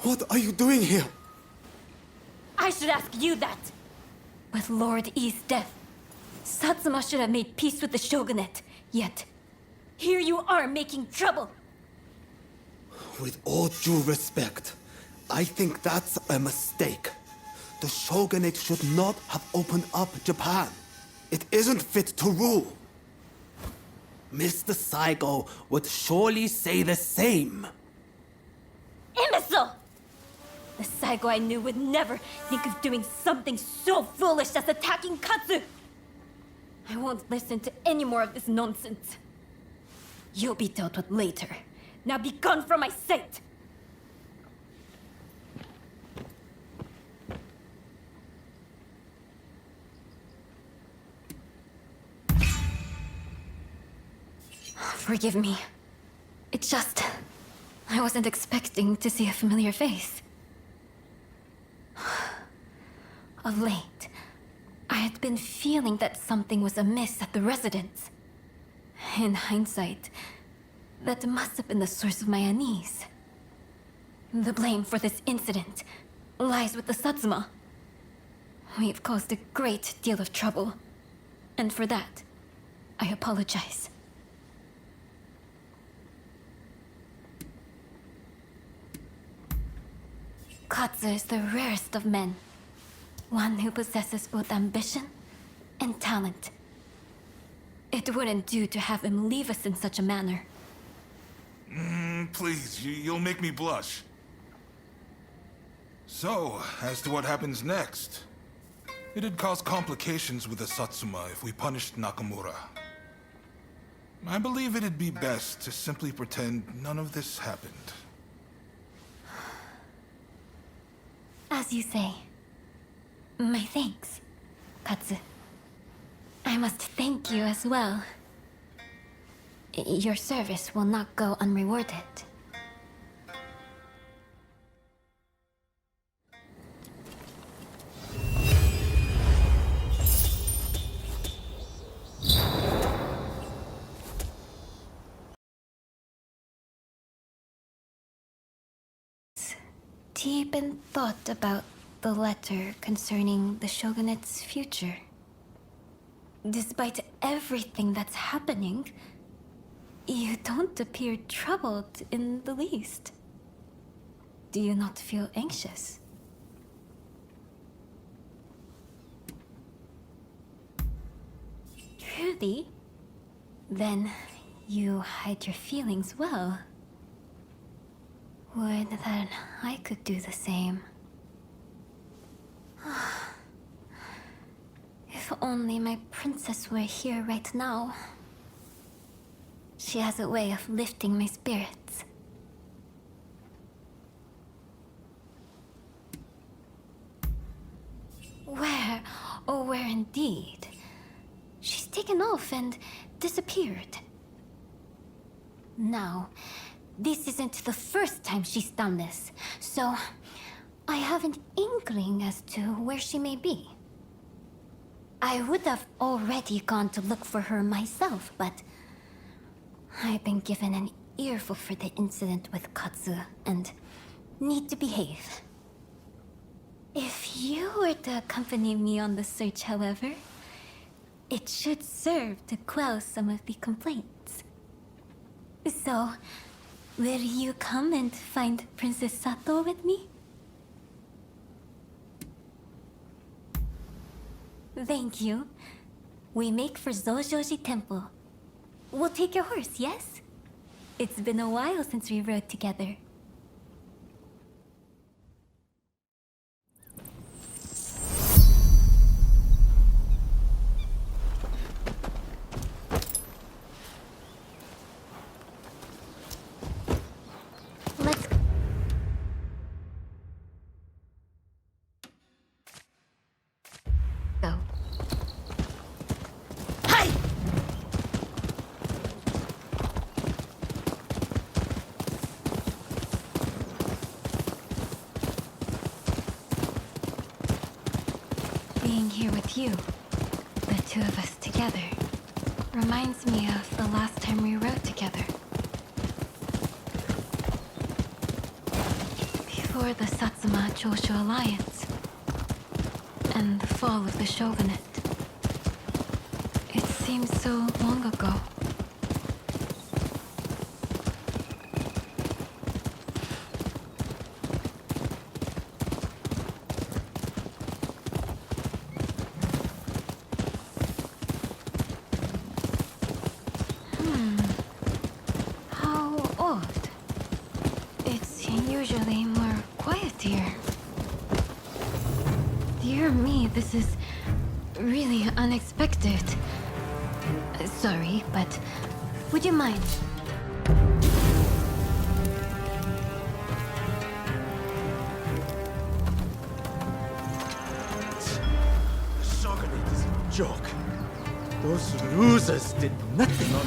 What are you doing here? I should ask you that. With Lord I's death, Satsuma should have made peace with the shogunate. Yet, here you are making trouble. With all due respect, I think that's a mistake. The shogunate should not have opened up Japan. It isn't fit to rule. Mr. Saigo would surely say the same. Imbecile! The Saigo I knew would never think of doing something so foolish as attacking Katsu! I won't listen to any more of this nonsense. You'll be dealt with later. Now be gone from my sight! Forgive me. It's just... I wasn't expecting to see a familiar face. Of late, I had been feeling that something was amiss at the residence. In hindsight, that must have been the source of my unease. The blame for this incident lies with the Satsuma. We've caused a great deal of trouble, and for that, I apologize. Katsu is the rarest of men. One who possesses both ambition and talent. It wouldn't do to have him leave us in such a manner. Please, you'll make me blush. So, as to what happens next. It'd cause complications with the Satsuma if we punished Nakamura. I believe it'd be best to simply pretend none of this happened. As you say. My thanks, Katsu. I must thank you as well. Your service will not go unrewarded. Deep in thought about the letter concerning the shogunate's future. Despite everything that's happening, you don't appear troubled in the least. Do you not feel anxious? Truly? Then you hide your feelings well. Would that I could do the same. If only my princess were here right now. She has a way of lifting my spirits. Where? Oh, where indeed? She's taken off and disappeared. Now, this isn't the first time she's done this, so I have an inkling as to where she may be. I would have already gone to look for her myself, but I've been given an earful for the incident with Katsu and need to behave. If you were to accompany me on the search, however, it should serve to quell some of the complaints. So, will you come and find Princess Sato with me? Thank you. We make for Zojoji Temple. We'll take your horse, yes? It's been a while since we rode together. Let's go. Hi! Being here with you, the two of us together, reminds me of the last time we rode together. Before the Satsuma-Choshu alliance and the fall of the shogunate. It seems so long ago. How odd. It's usually more quiet here. Dear me, this is really unexpected. Sorry, but would you mind? The Shogunate is a joke. Those losers did nothing on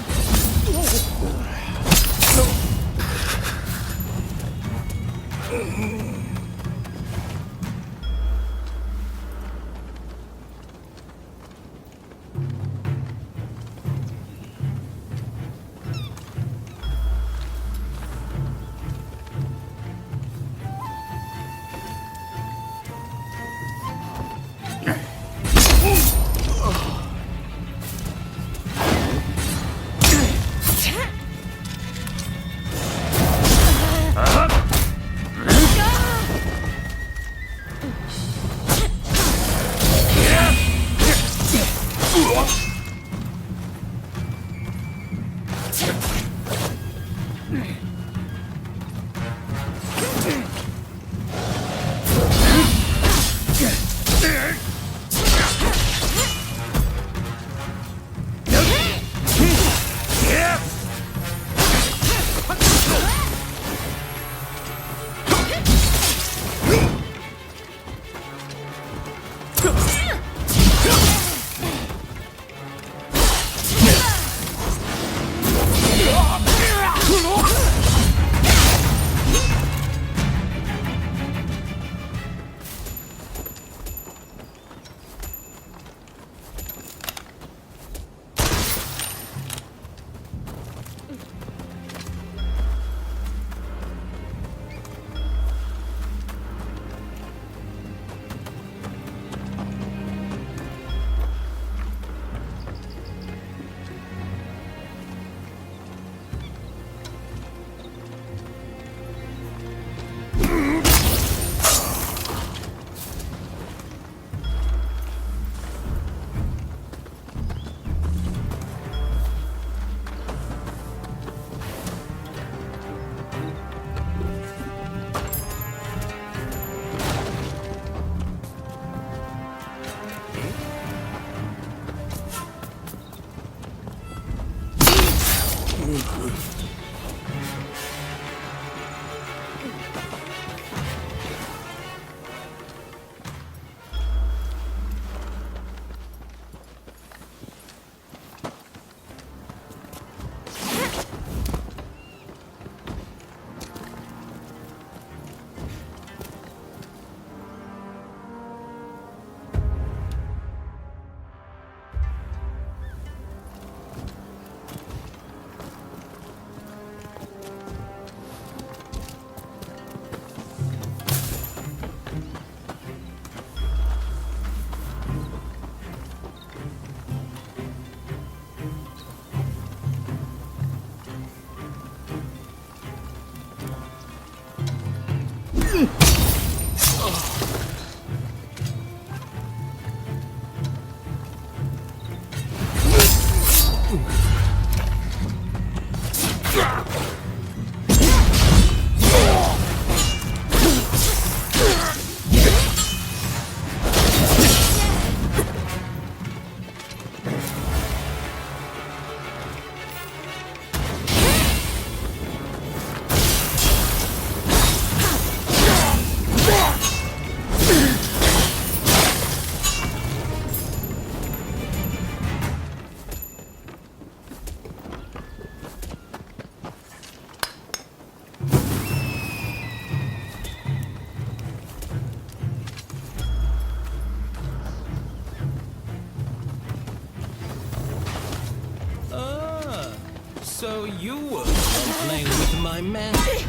know you were the one playing with my magic.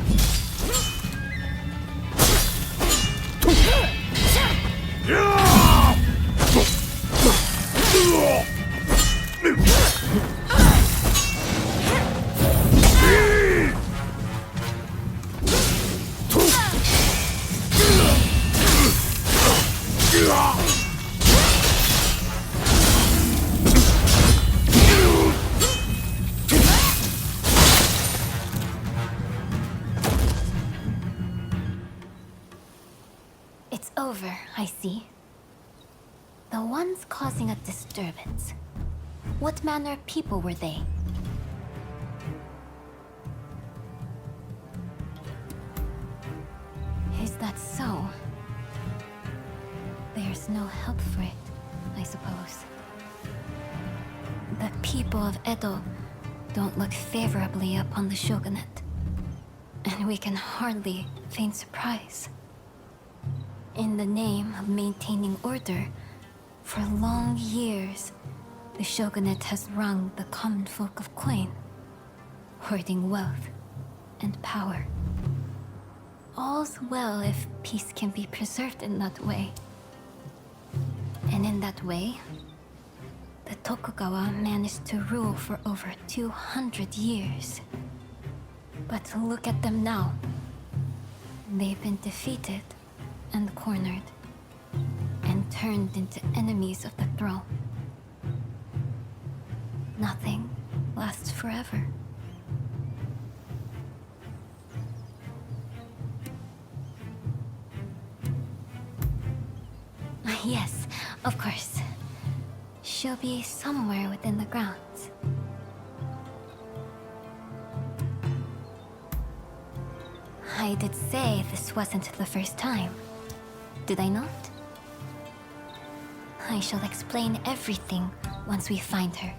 It's over, I see. The ones causing a disturbance. What manner of people were they? Is that so? There's no help for it, I suppose. The people of Edo don't look favorably upon the shogunate, and we can hardly feign surprise. In the name of maintaining order, for long years, the shogunate has wronged the common folk of coin, hoarding wealth and power. All's well if peace can be preserved in that way. And in that way, the Tokugawa managed to rule for over 200 years. But look at them now. They've been defeated and cornered, and turned into enemies of the throne. Nothing lasts forever. Yes, of course. She'll be somewhere within the grounds. I did say this wasn't the first time. Did I not? I shall explain everything once we find her.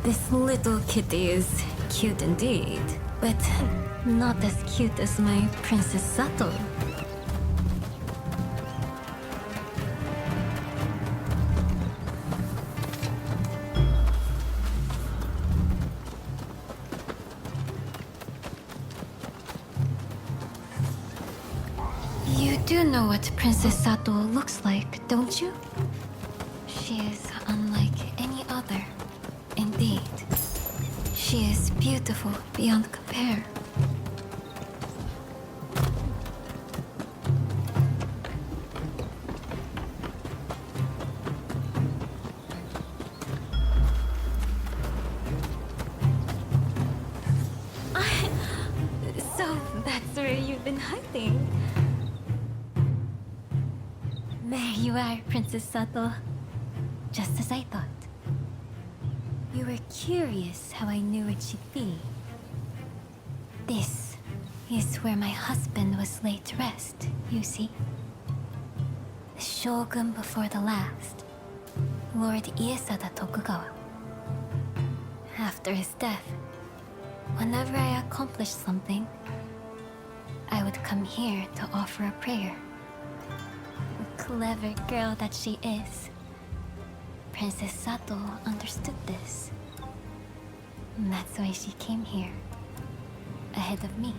This little kitty is cute indeed, but not as cute as my Princess Sato. You do know what Princess Sato looks like, don't you? She is unlike any other. Indeed. She is beautiful beyond compare. So that's where you've been hiding. There you are, Princess Sato. Just as I thought. You were curious how I knew where she'd be. This is where my husband was laid to rest, you see. The shogun before the last, Lord Iesada Tokugawa. After his death, whenever I accomplished something, I would come here to offer a prayer. The clever girl that she is. Princess Sato understood this. And that's why she came here, ahead of me.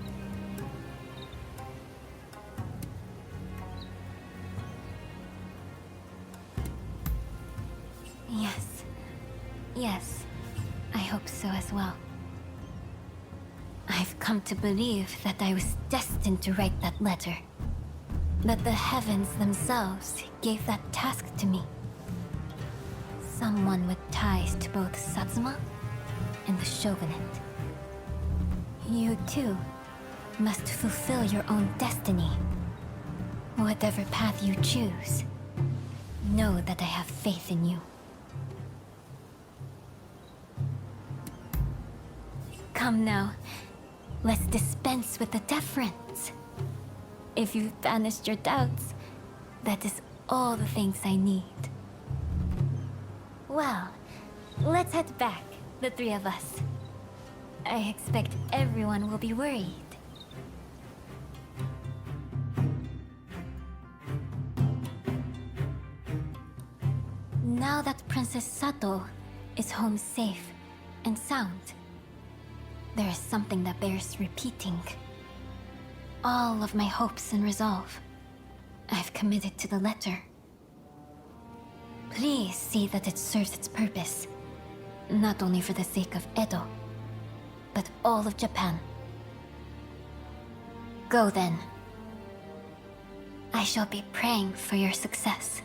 Yes, I hope so as well. I've come to believe that I was destined to write that letter. That the heavens themselves gave that task to me. Someone with ties to both Satsuma and the shogunate. You too must fulfill your own destiny. Whatever path you choose, know that I have faith in you. Come now. let's dispense with the deference. If you've banished your doubts, that is all the things I need. Well, let's head back, the three of us. I expect everyone will be worried. Now that Princess Sato is home safe and sound, there is something that bears repeating. All of my hopes and resolve, I've committed to the letter. Please see that it serves its purpose, not only for the sake of Edo, but all of Japan. Go then. I shall be praying for your success.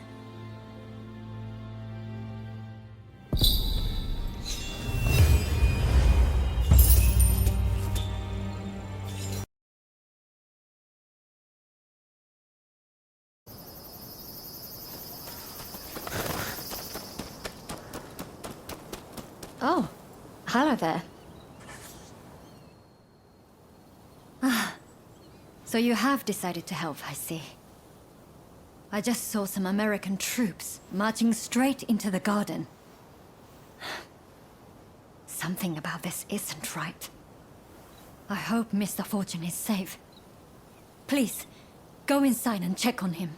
Oh, hello there. So you have decided to help, I see. I just saw some American troops marching straight into the garden. Something about this isn't right. I hope Mr. Fortune is safe. Please, go inside and check on him.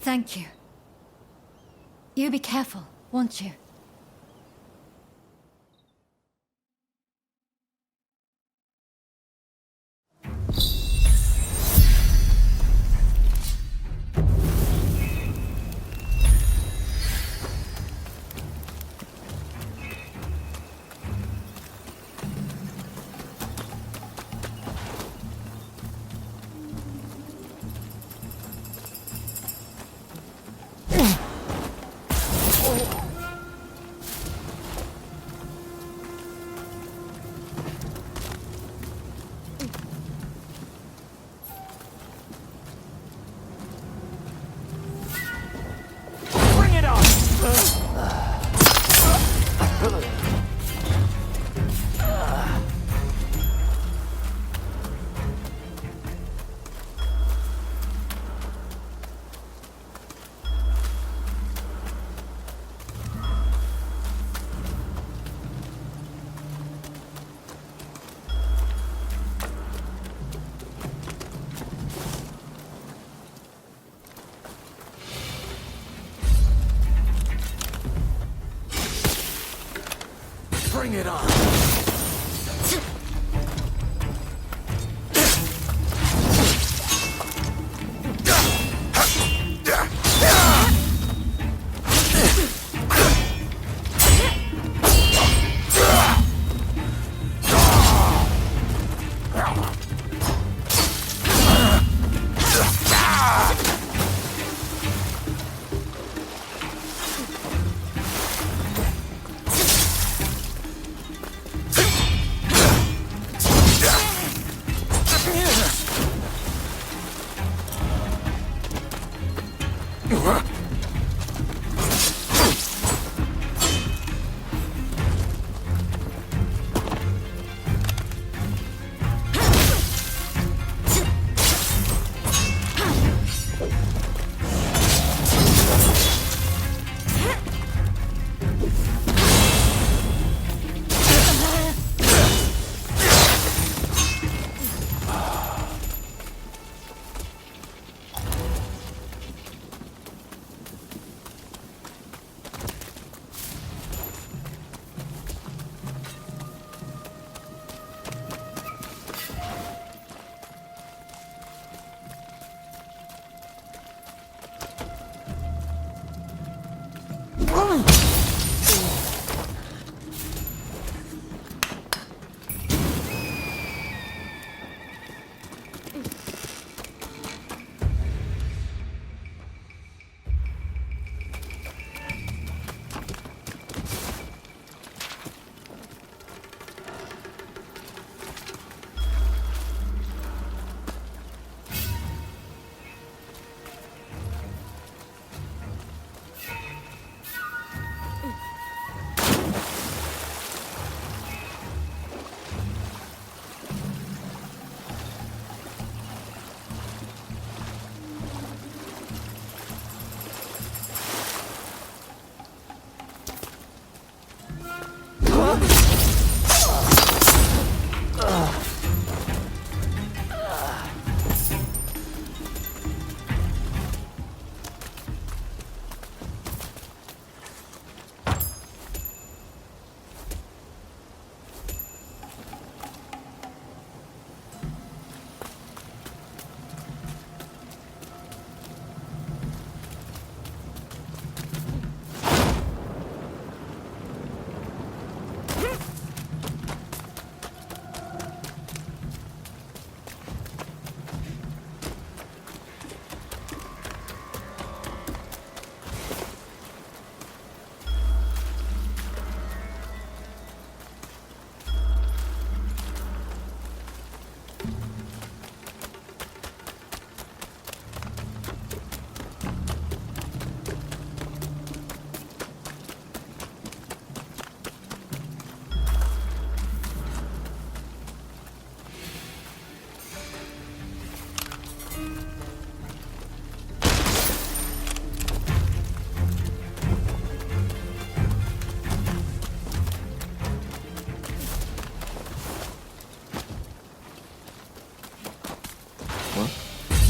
Thank you. You be careful, won't you? Bring it on!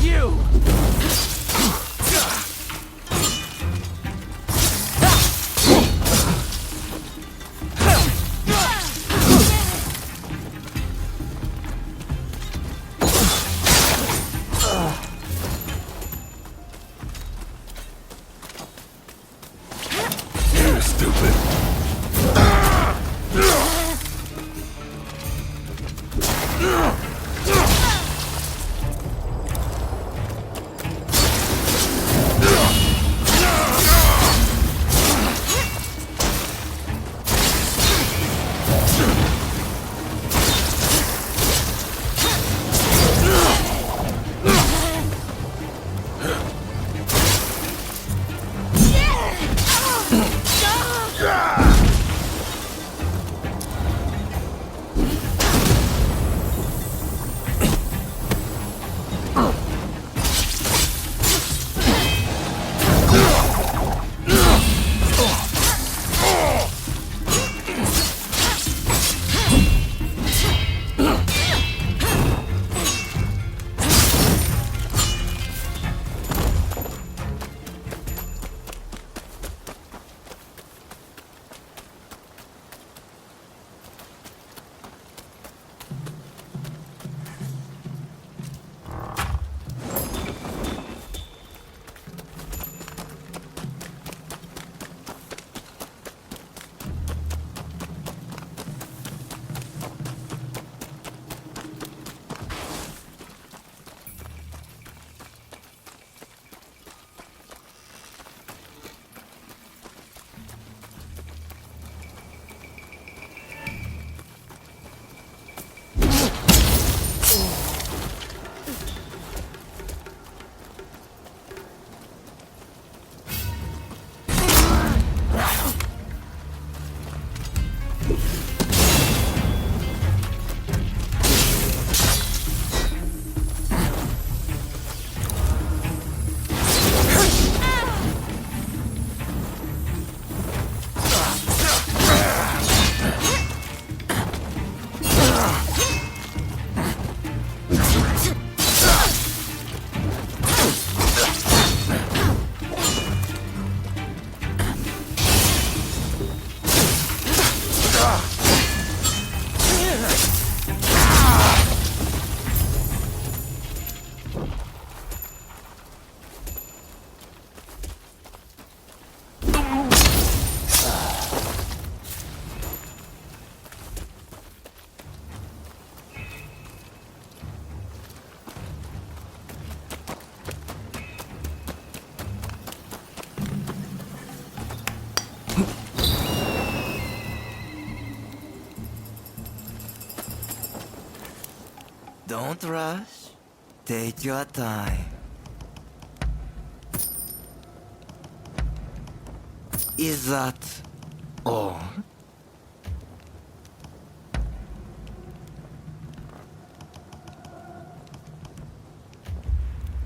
you! You stupid. Don't rush. Take your time. Is that all?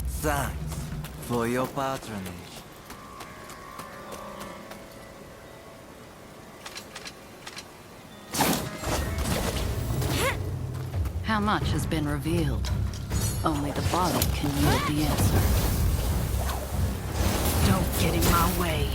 Thanks for your patronage. How much has been revealed? Only the body can yield the answer. Don't get in my way.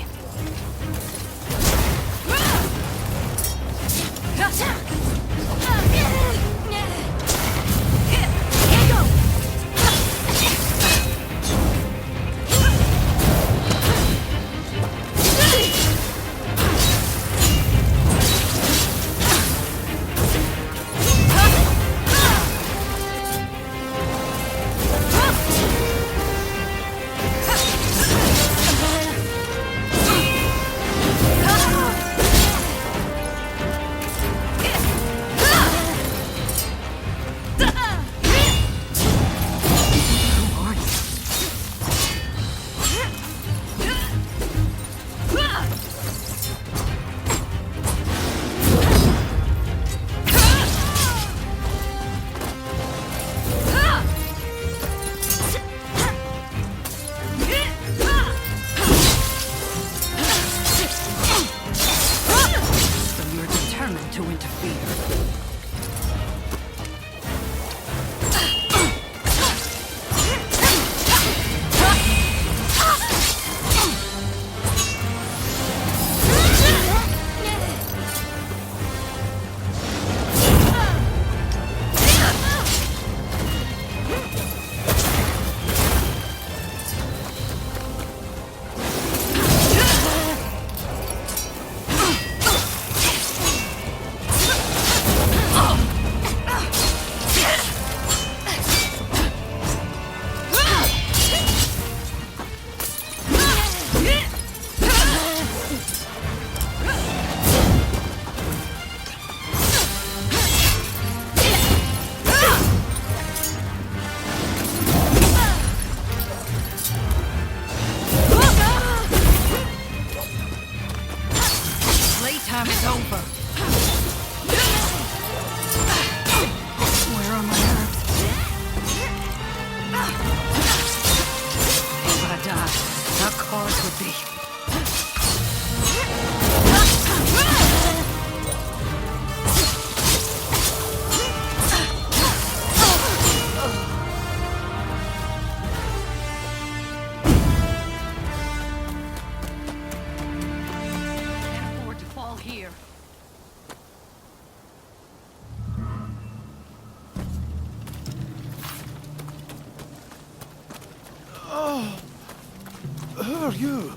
are you?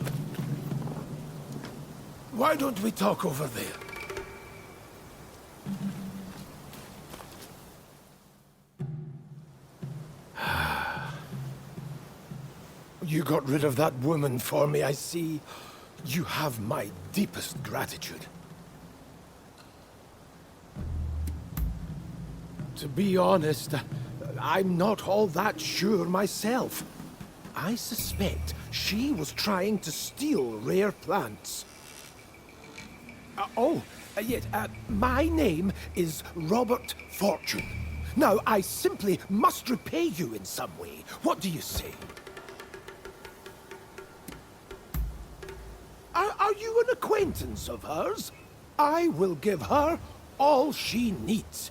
Why don't we talk over there? You got rid of that woman for me, I see. You have my deepest gratitude. To be honest, I'm not all that sure myself. I suspect she was trying to steal rare plants. Yes, my name is Robert Fortune. Now, I simply must repay you in some way. What do you say? Are you an acquaintance of hers? I will give her all she needs.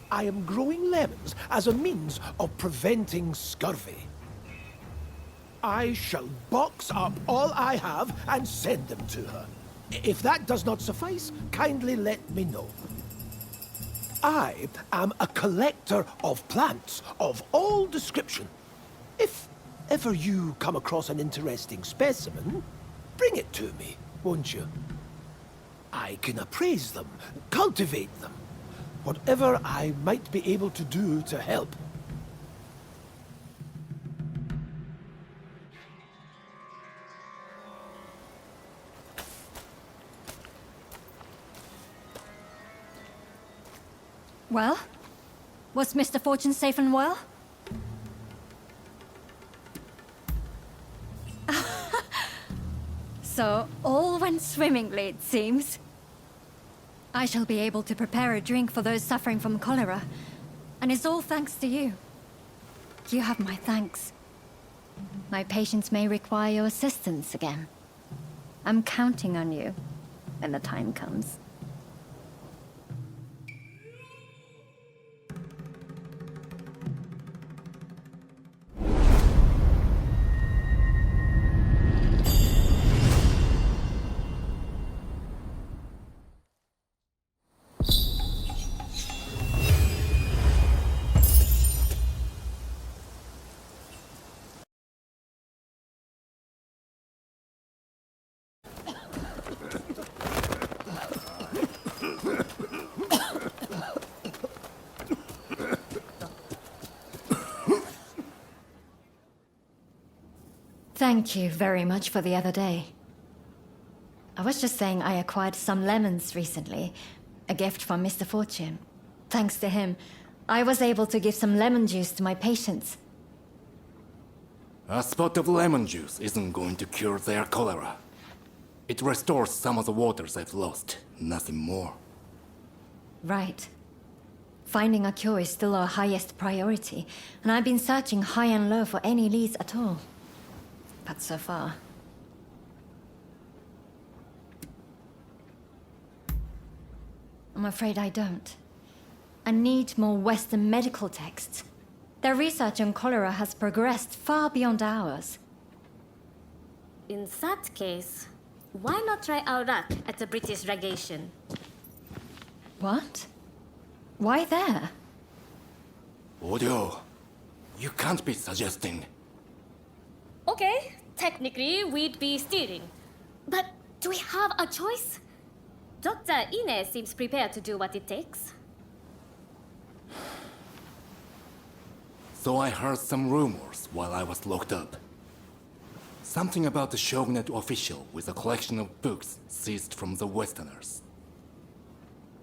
I am growing lemons as a means of preventing scurvy. I shall box up all I have and send them to her. If that does not suffice, kindly let me know. I am a collector of plants of all description. If ever you come across an interesting specimen, bring it to me, won't you? I can appraise them, cultivate them, whatever I might be able to do to help. Well? Was Mr. Fortune safe and well? So, all went swimmingly, it seems. I shall be able to prepare a drink for those suffering from cholera, and it's all thanks to you. You have my thanks. My patients may require your assistance again. I'm counting on you when the time comes. Thank you very much for the other day. I was just saying I acquired some lemons recently, a gift from Mr. Fortune. Thanks to him, I was able to give some lemon juice to my patients. A spot of lemon juice isn't going to cure their cholera. It restores some of the waters they've lost, nothing more. Right. Finding a cure is still our highest priority, and I've been searching high and low for any leads at all. But so far... I'm afraid I don't. I need more Western medical texts. Their research on cholera has progressed far beyond ours. In that case, why not try our luck at the British legation? What? Why there? Audio, you can't be suggesting... Okay, technically we'd be stealing. But do we have a choice? Dr. Ine seems prepared to do what it takes. So I heard some rumors while I was locked up. Something about the Shogunate official with a collection of books seized from the Westerners.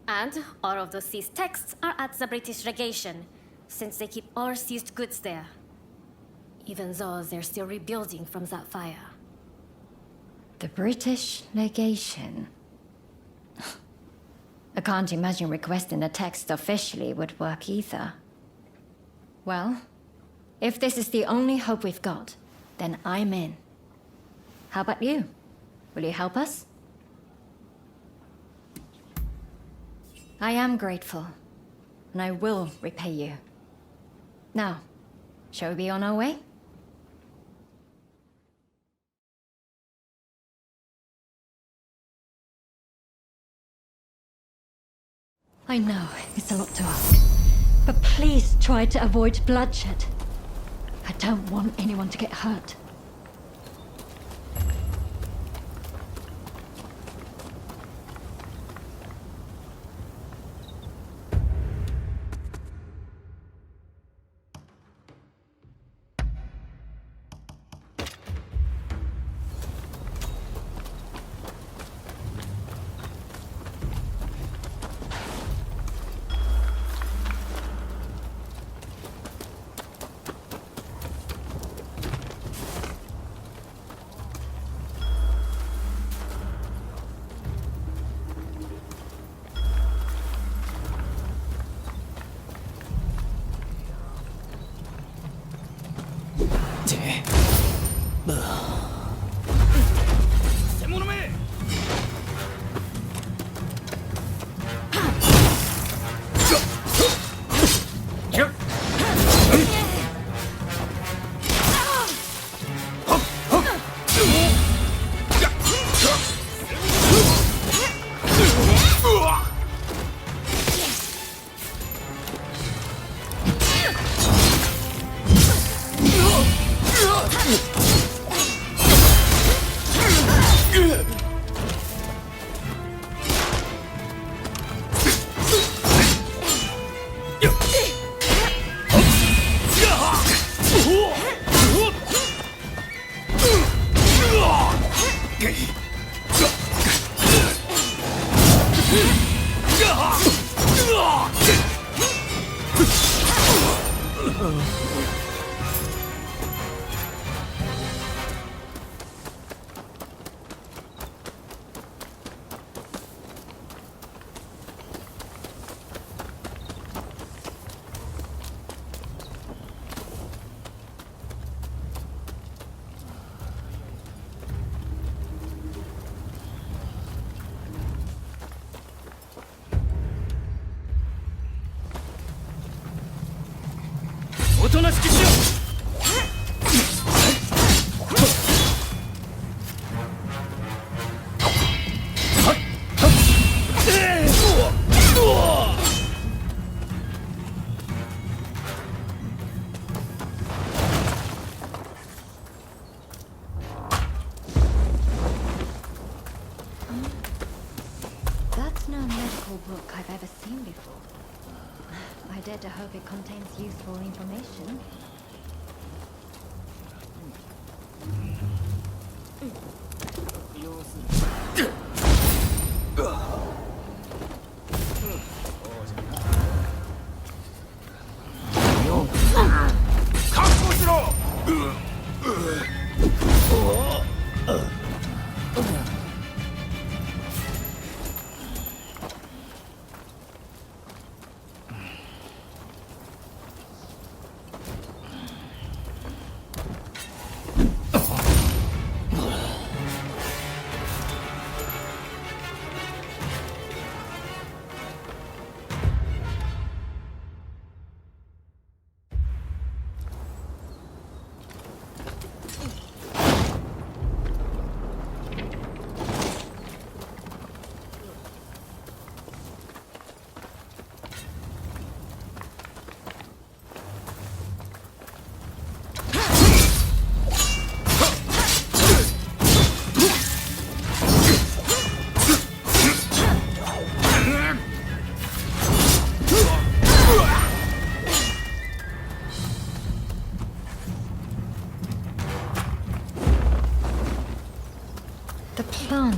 And all of those seized texts are at the British legation, since they keep all seized goods there. Even though they're still rebuilding from that fire. The British legation. I can't imagine requesting the text officially would work either. Well, if this is the only hope we've got, then I'm in. How about you? Will you help us? I am grateful, and I will repay you. Now, shall we be on our way? I know, it's a lot to ask. But please try to avoid bloodshed. I don't want anyone to get hurt. おとなしくしろ。That's no medical book I've ever seen before. I dare to hope it contains useful information.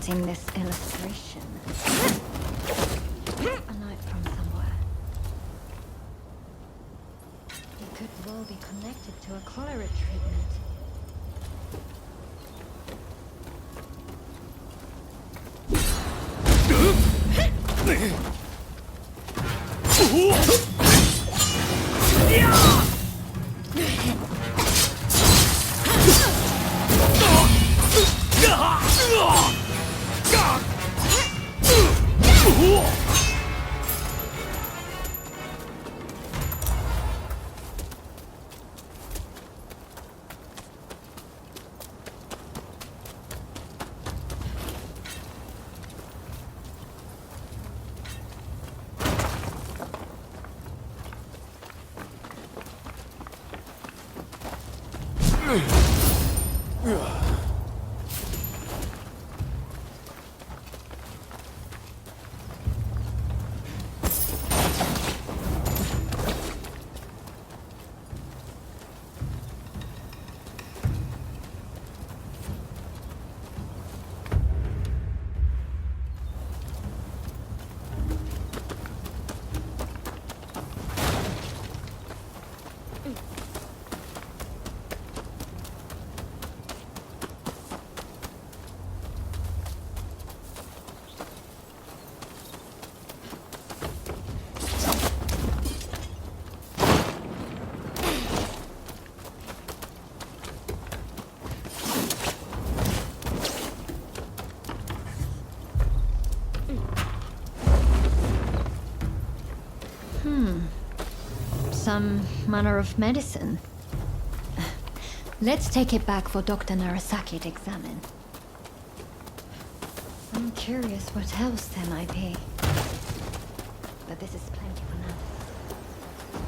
In this illustration. A note from somewhere. It could well be connected to a cholera treatment. Some manner of medicine. Let's take it back for Dr. Narasaki to examine. I'm curious what else there might be. But this is plenty for now.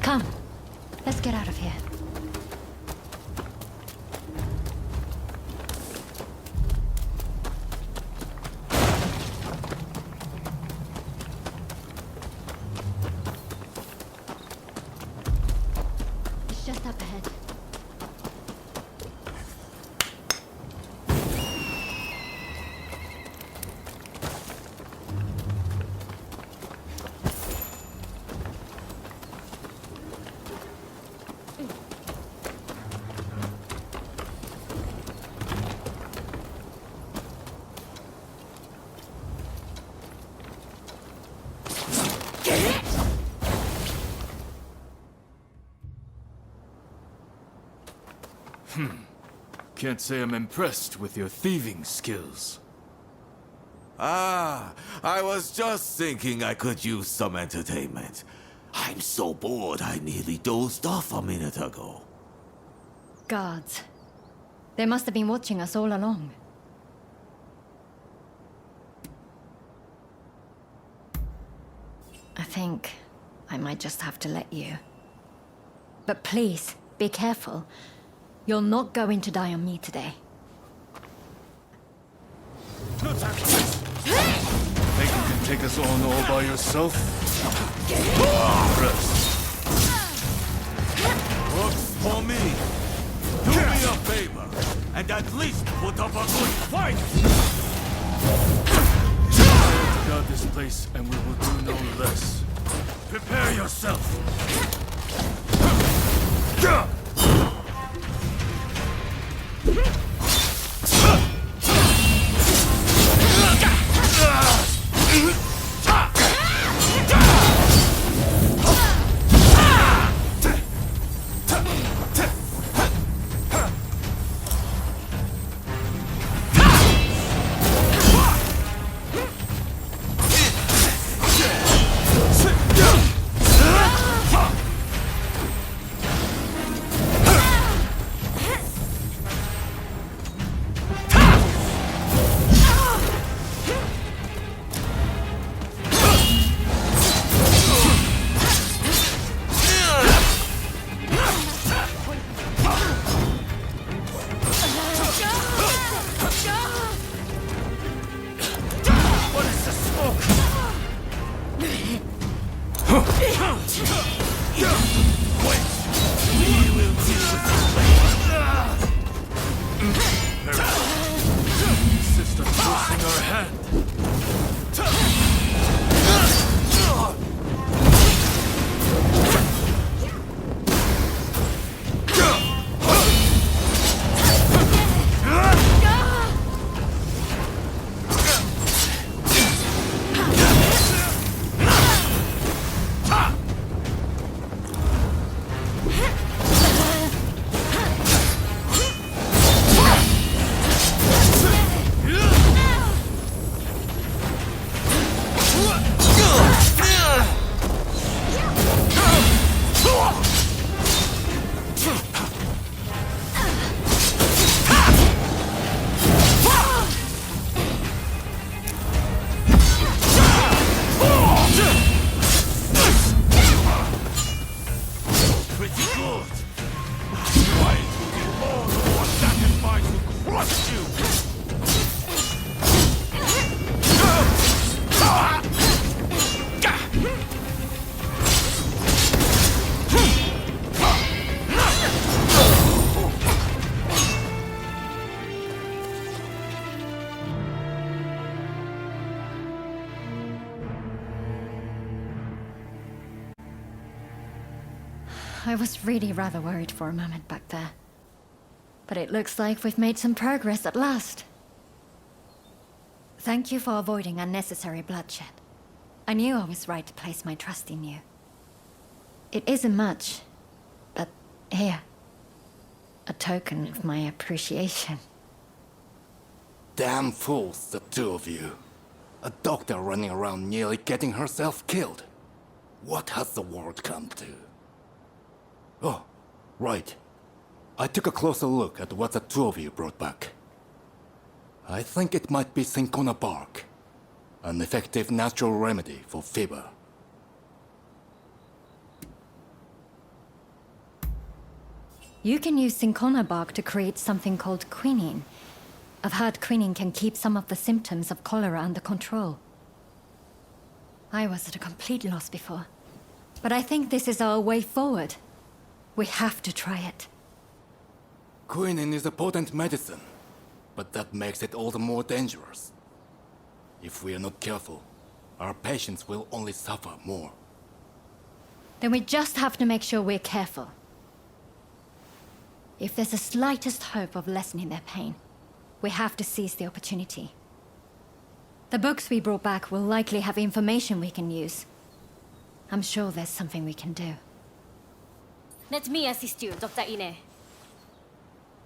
Come, let's get out of here. Just up ahead. Can't say I'm impressed with your thieving skills. Ah, I was just thinking I could use some entertainment. I'm so bored I nearly dozed off a minute ago. Guards. They must have been watching us all along. I think I might just have to let you. But please, be careful. You're not going to die on me today. Think you can take us on all by yourself? Rest. Works for me. Do me a favor, and at least put up a good fight! Guard this place, and we will do no less. Prepare yourself! I was really rather worried for a moment back there. But it looks like we've made some progress at last. Thank you for avoiding unnecessary bloodshed. I knew I was right to place my trust in you. It isn't much, but here. A token of my appreciation. Damn fools, the two of you. A doctor running around nearly getting herself killed. What has the world come to? Oh, right. I took a closer look at what the two of you brought back. I think it might be cinchona bark. An effective natural remedy for fever. You can use cinchona bark to create something called quinine. I've heard quinine can keep some of the symptoms of cholera under control. I was at a complete loss before. But I think this is our way forward. We have to try it. Quinine is a potent medicine, but that makes it all the more dangerous. If we are not careful, our patients will only suffer more. Then we just have to make sure we're careful. If there's the slightest hope of lessening their pain, we have to seize the opportunity. The books we brought back will likely have information we can use. I'm sure there's something we can do. Let me assist you, Dr. Ine.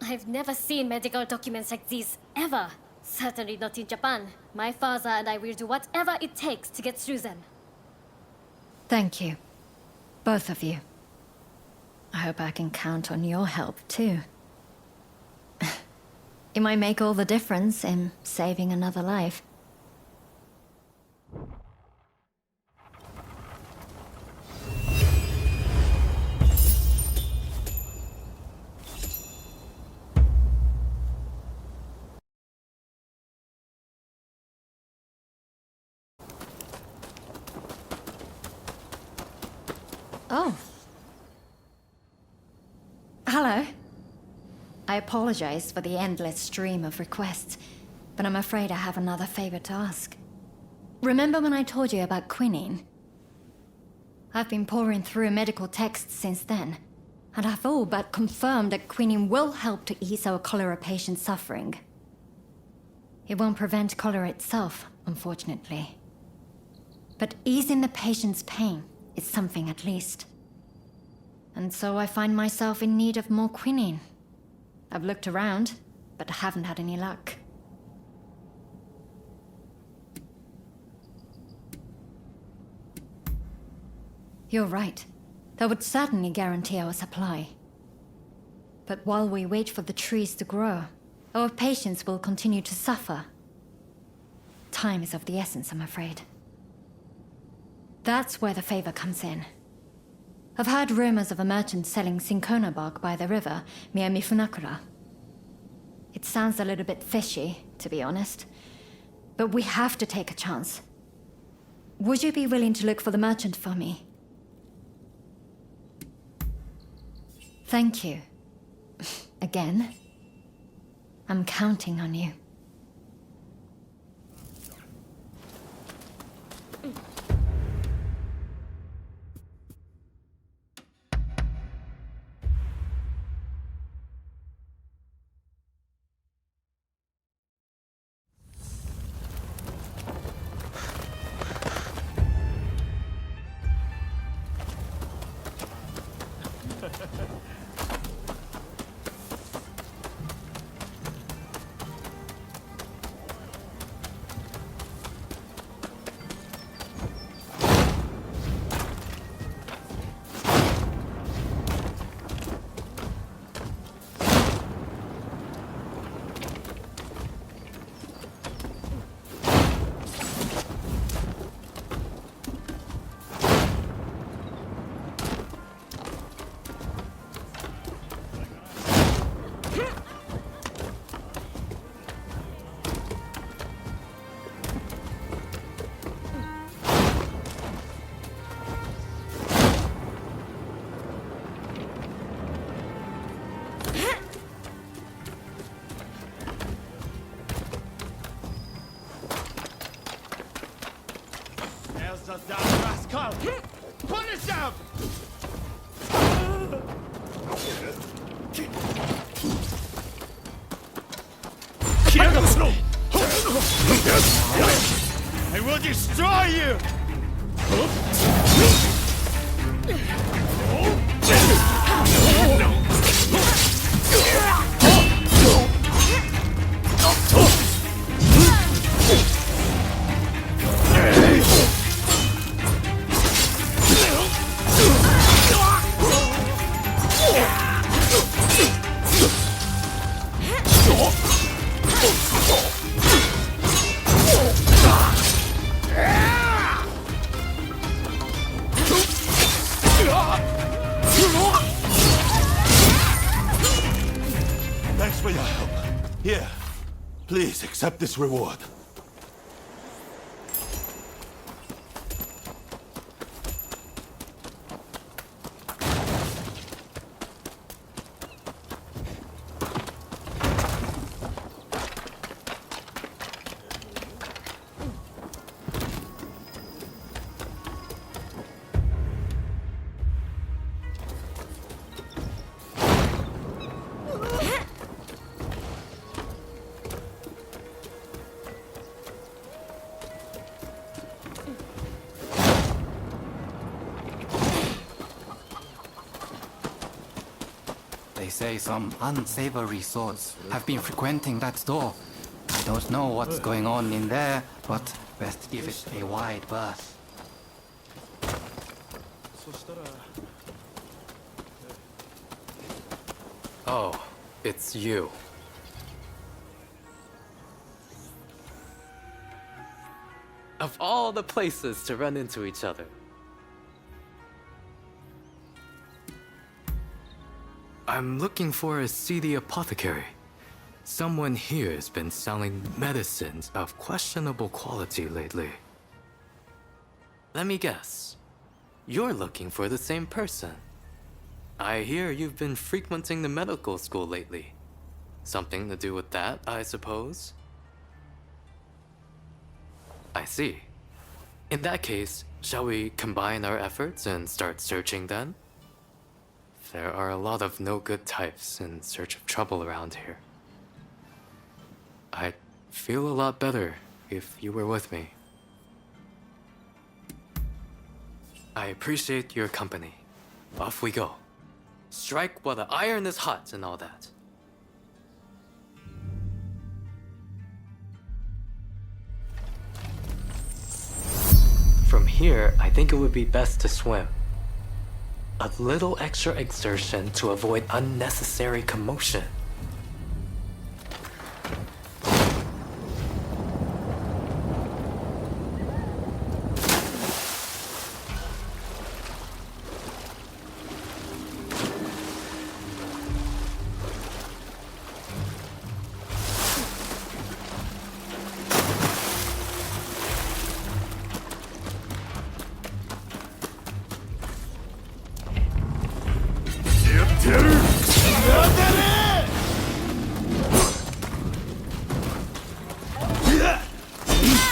I've never seen medical documents like these, ever. Certainly not in Japan. My father and I will do whatever it takes to get through them. Thank you. Both of you. I hope I can count on your help, too. It might make all the difference in saving another life. Oh. Hello. I apologize for the endless stream of requests, but I'm afraid I have another favor to ask. Remember when I told you about quinine? I've been pouring through medical texts since then, and I've all but confirmed that quinine will help to ease our cholera patient's suffering. It won't prevent cholera itself, unfortunately. But easing the patient's pain is something at least. And so I find myself in need of more quinine. I've looked around, but I haven't had any luck. You're right. That would certainly guarantee our supply. But while we wait for the trees to grow, our patients will continue to suffer. Time is of the essence, I'm afraid. That's where the favor comes in. I've heard rumors of a merchant selling cinchona bark by the river, near Mifunakura. It sounds a little bit fishy, to be honest. But we have to take a chance. Would you be willing to look for the merchant for me? Thank you. Again. I'm counting on you. Punish him! I will destroy you! Thanks for your help. Here, please accept this reward. They say some unsavory souls have been frequenting that store. I don't know what's going on in there, but best give it a wide berth. Oh, it's you. Of all the places to run into each other. I'm looking for a seedy apothecary. Someone here has been selling medicines of questionable quality lately. Let me guess. You're looking for the same person. I hear you've been frequenting the medical school lately. Something to do with that, I suppose? I see. In that case, shall we combine our efforts and start searching then? There are a lot of no-good types in search of trouble around here. I'd feel a lot better if you were with me. I appreciate your company. Off we go. Strike while the iron is hot and all that. From here, I think it would be best to swim. A little extra exertion to avoid unnecessary commotion.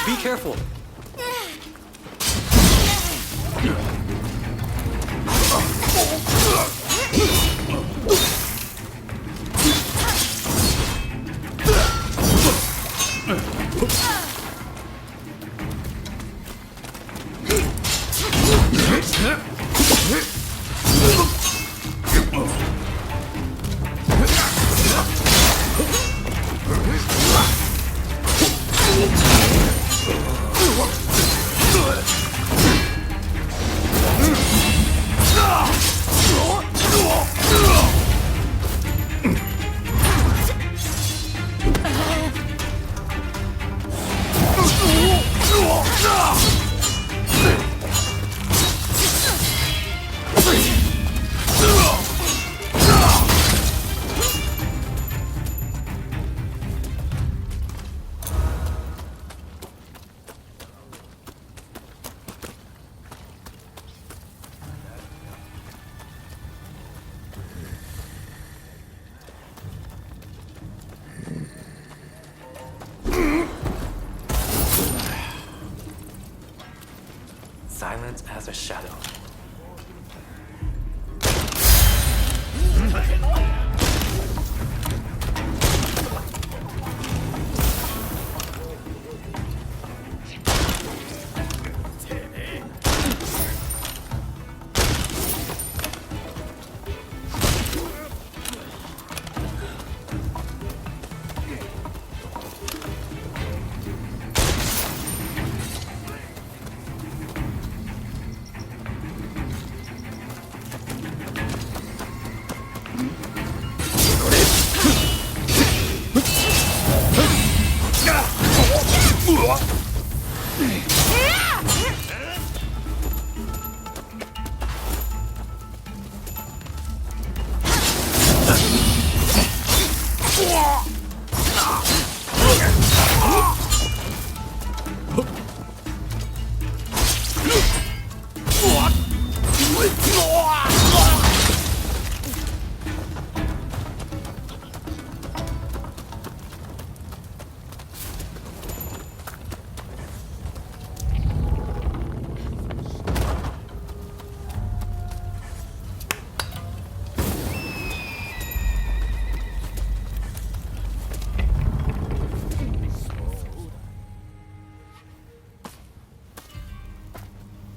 Be careful! Silent as a shadow.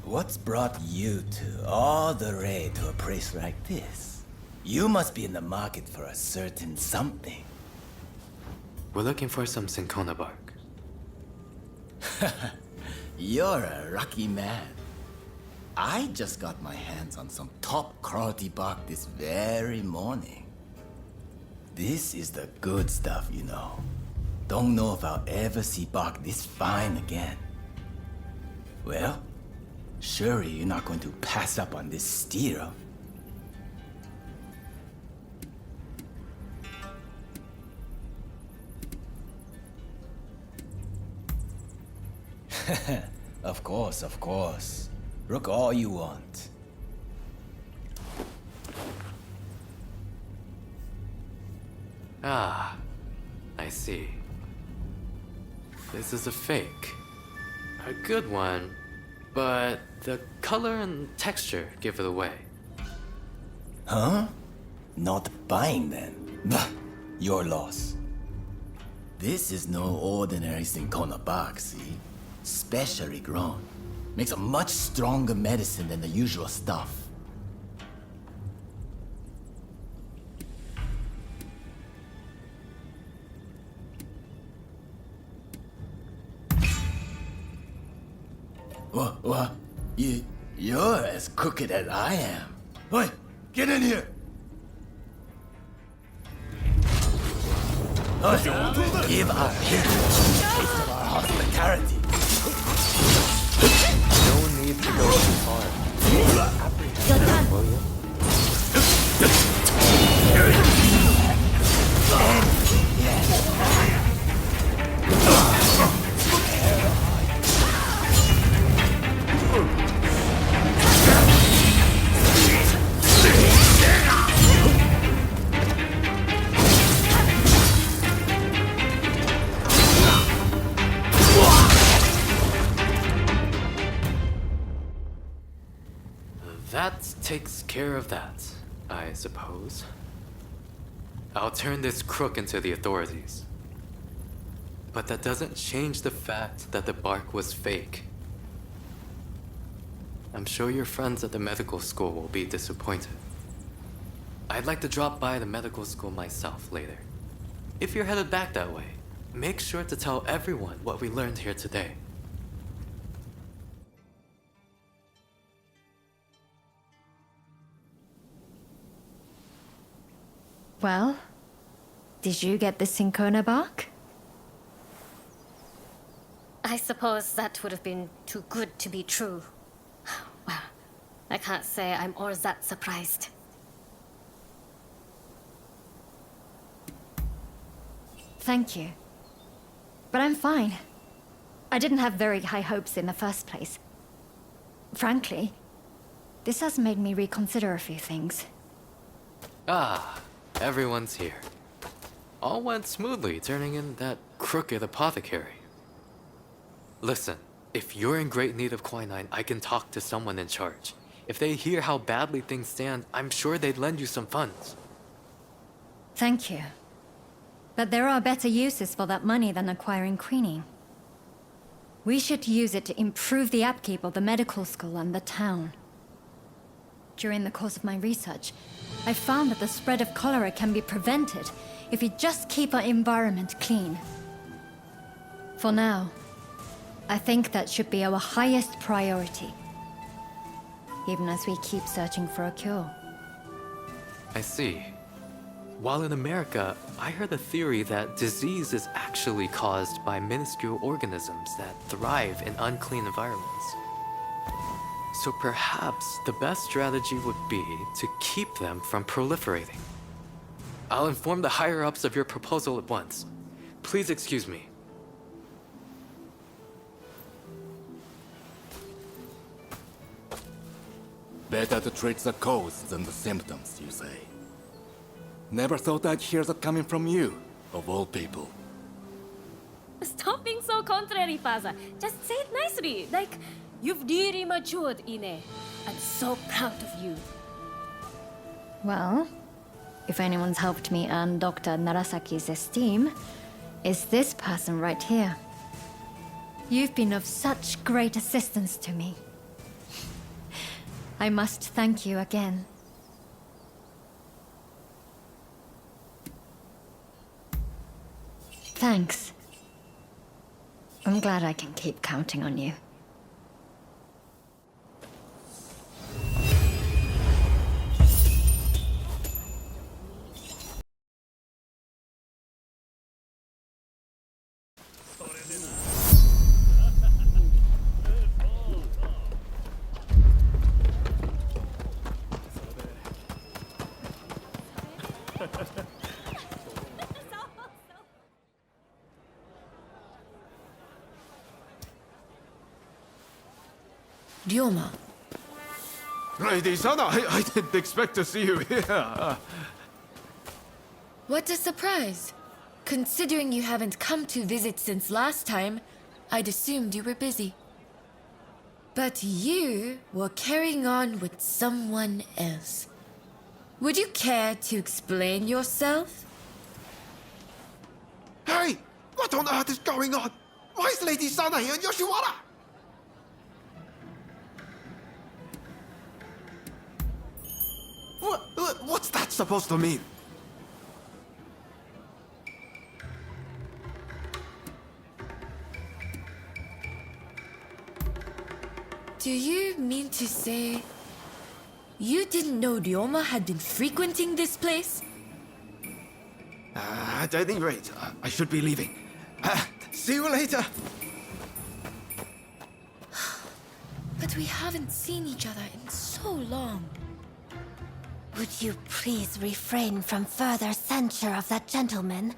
What's brought you two all the way to a place like this? You must be in the market for a certain something. We're looking for some cinchona bark. You're a lucky man. I just got my hands on some top quality bark this very morning. This is the good stuff, you know. Don't know if I'll ever see bark this fine again. Well, surely you're not going to pass up on this steal. Of course, of course. Look all you want. Ah, I see. This is a fake. A good one, but the color and texture give it away. Huh? Not buying then. Bah, your loss. This is no ordinary cinchona bark, see? Specially grown. Makes a much stronger medicine than the usual stuff. What? You're as crooked as I am. Oi, get in here! Give our heroes a taste of our hospitality. No need to go too far. Will you? That takes care of that, I suppose. I'll turn this crook into the authorities. But that doesn't change the fact that the bark was fake. I'm sure your friends at the medical school will be disappointed. I'd like to drop by the medical school myself later. If you're headed back that way, make sure to tell everyone what we learned here today. Well, did you get the cinchona bark? I suppose that would have been too good to be true. Well, I can't say I'm all that surprised. Thank you. But I'm fine. I didn't have very high hopes in the first place. Frankly, this has made me reconsider a few things. Ah, everyone's here. All went smoothly turning in that crooked apothecary. Listen, if you're in great need of quinine, I can talk to someone in charge. If they hear how badly things stand, I'm sure they'd lend you some funds. Thank you. But there are better uses for that money than acquiring quinine. We should use it to improve the upkeep of the medical school and the town. During the course of my research, I found that the spread of cholera can be prevented if we just keep our environment clean. For now, I think that should be our highest priority, even as we keep searching for a cure. I see. While in America, I heard a theory that disease is actually caused by minuscule organisms that thrive in unclean environments. So perhaps the best strategy would be to keep them from proliferating. I'll inform the higher-ups of your proposal at once. Please excuse me. Better to treat the cause than the symptoms, you say. Never thought I'd hear that coming from you, of all people. Stop being so contrary, Father. Just say it nicely, like you've really matured, Ine. I'm so proud of you. Well, if anyone's helped me earn Dr. Narasaki's esteem, it's this person right here. You've been of such great assistance to me. I must thank you again. Thanks. I'm glad I can keep counting on you. Ryoma. Lady Sana, I didn't expect to see you here. What a surprise. Considering you haven't come to visit since last time, I'd assumed you were busy. But you were carrying on with someone else. Would you care to explain yourself? Hey! What on earth is going on? Why is Lady Sana here in Yoshiwara? What's that supposed to mean? Do you mean to say you didn't know Ryoma had been frequenting this place? At any rate, I should be leaving. See you later. But we haven't seen each other in so long. Would you please refrain from further censure of that gentleman?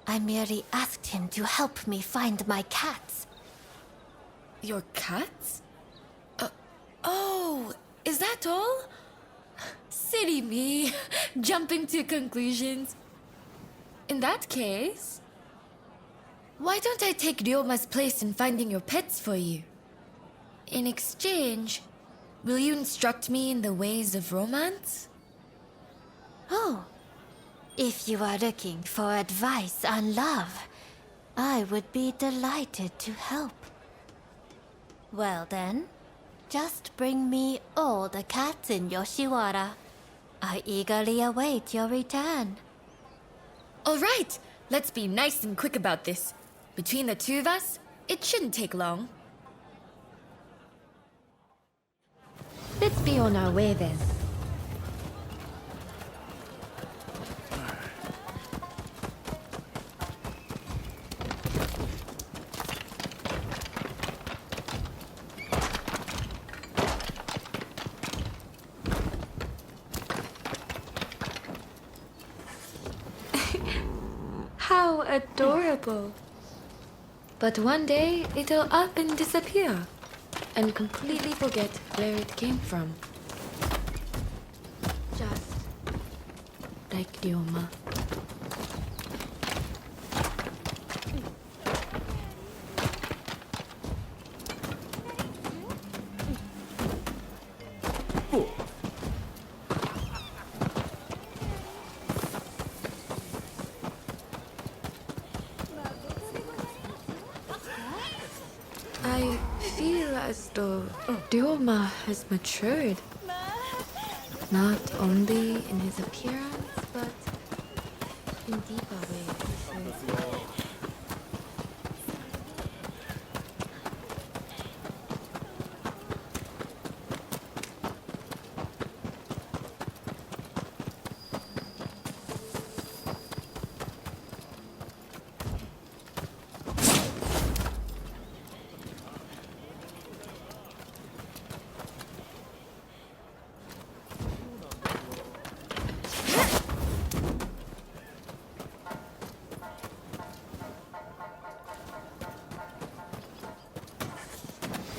I merely asked him to help me find my cats. Your cats? Oh, is that all? Silly me, jumping to conclusions. In that case, why don't I take Ryoma's place in finding your pets for you? In exchange, will you instruct me in the ways of romance? Oh, if you are looking for advice on love, I would be delighted to help. Well then, just bring me all the cats in Yoshiwara. I eagerly await your return. All right, let's be nice and quick about this. Between the two of us, it shouldn't take long. Let's be on our way then. How adorable. But one day, it'll up and disappear, and completely forget where it came from. Just like Ryoma. I feel as though Ryoma has matured. Not only in his appearance, but in deeper ways.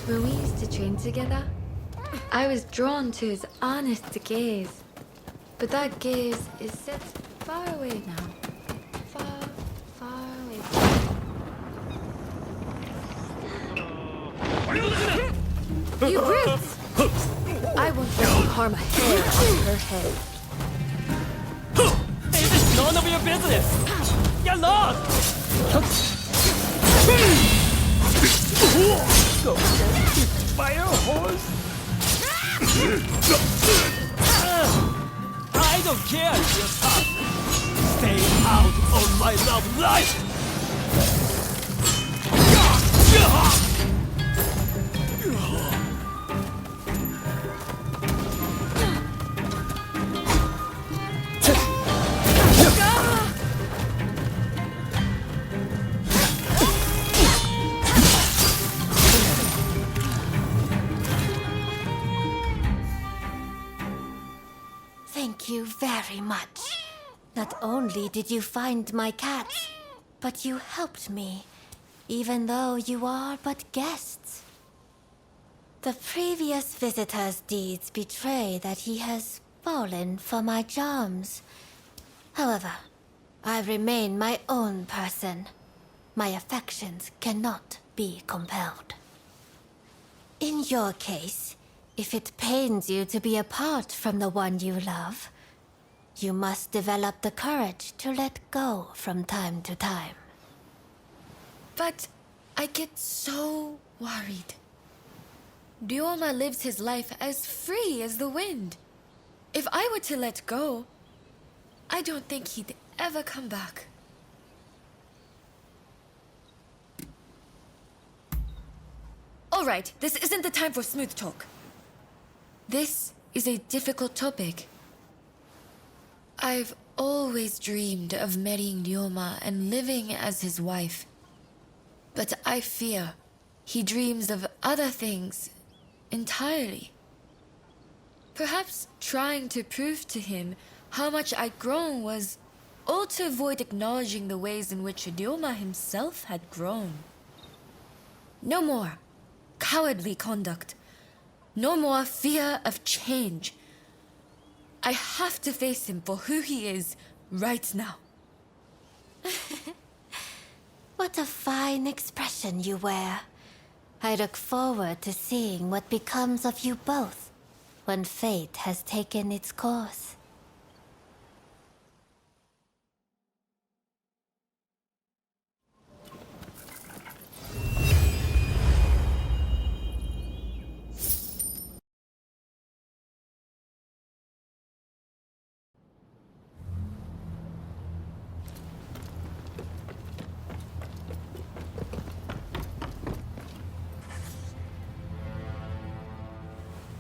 When we used to train together, I was drawn to his honest gaze. But that gaze is set far away now. Far, far away. You brutes! I won't let you harm a hair on her head. It is none of your business! You're lost! Go fire horse! I don't care if you're tough! Stay out of my love life! Thank you very much. Not only did you find my cat, but you helped me, even though you are but guests. The previous visitor's deeds betray that he has fallen for my charms. However, I remain my own person. My affections cannot be compelled. In your case, if it pains you to be apart from the one you love, you must develop the courage to let go from time to time. But I get so worried. Ryoma lives his life as free as the wind. If I were to let go, I don't think he'd ever come back. All right, this isn't the time for smooth talk. This is a difficult topic. I've always dreamed of marrying Ryoma and living as his wife. But I fear he dreams of other things entirely. Perhaps trying to prove to him how much I'd grown was all to avoid acknowledging the ways in which Ryoma himself had grown. No more cowardly conduct. No more fear of change. I have to face him for who he is right now. What a fine expression you wear. I look forward to seeing what becomes of you both when fate has taken its course.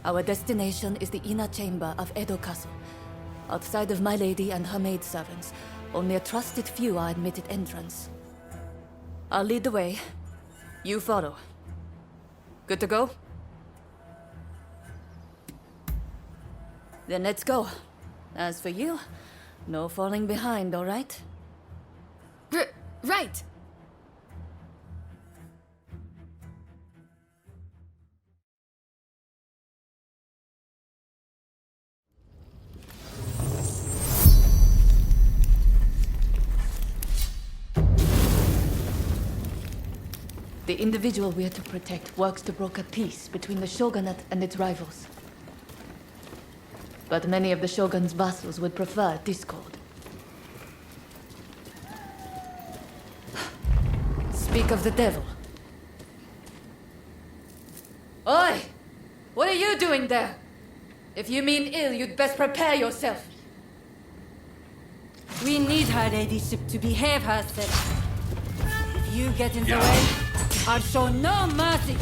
Our destination is the inner chamber of Edo Castle. Outside of my lady and her maidservants, only a trusted few are admitted entrance. I'll lead the way. You follow. Good to go? Then let's go. As for you, no falling behind, all right? Right! The individual we are to protect works to broker peace between the shogunate and its rivals. But many of the shogun's vassals would prefer discord. Speak of the devil. Oi! What are you doing there? If you mean ill, you'd best prepare yourself. We need her ladyship to behave herself. If you get in the way, I'll show no mercy.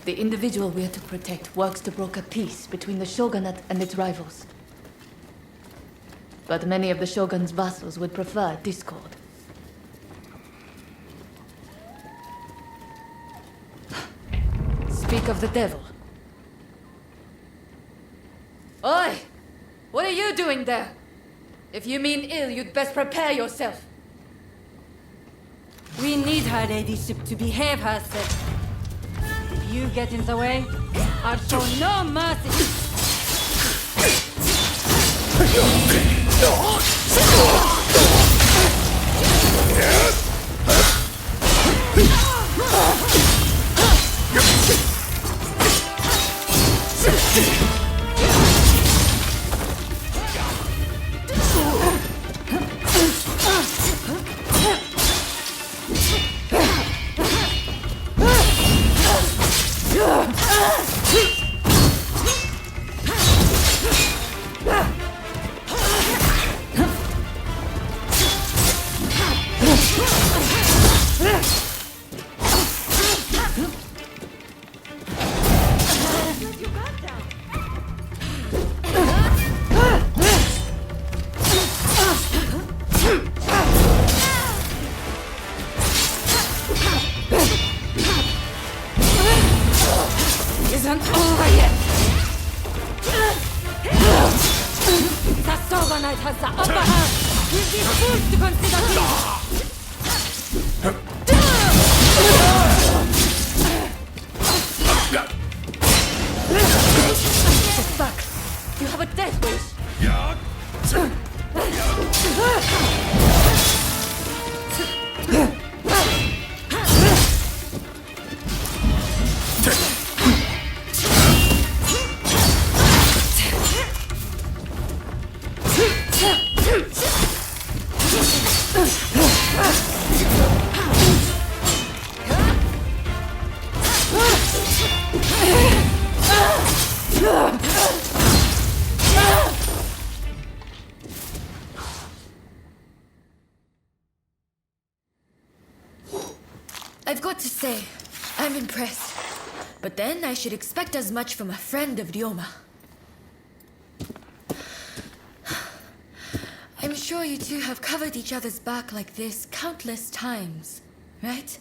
The individual we are to protect works to broker peace between the shogunate and its rivals. But many of the shogun's vassals would prefer discord. speak of the devil. Oi! What are you doing there? If you mean ill, you'd best prepare yourself. We need her ladyship to behave herself. If you get in the way, I'll show no mercy. I've got to say, I'm impressed. But then I should expect as much from a friend of Ryoma. I'm sure you two have covered each other's back like this countless times, right?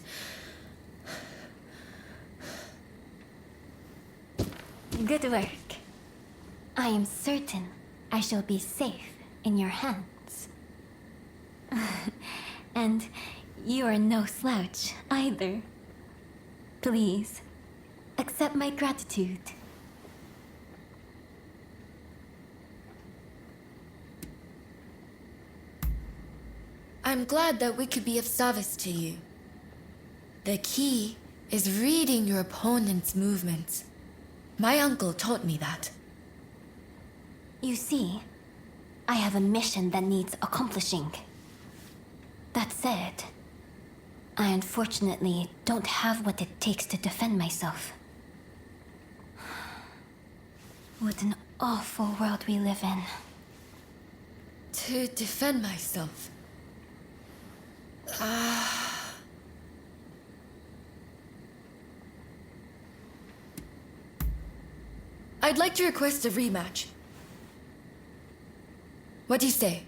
Good work. I am certain I shall be safe in your hands. And you are no slouch either. Please, accept my gratitude. I'm glad that we could be of service to you. The key is reading your opponent's movements. My uncle taught me that. You see, I have a mission that needs accomplishing. That said, I unfortunately don't have what it takes to defend myself. What an awful world we live in. To defend myself? I'd like to request a rematch. What do you say?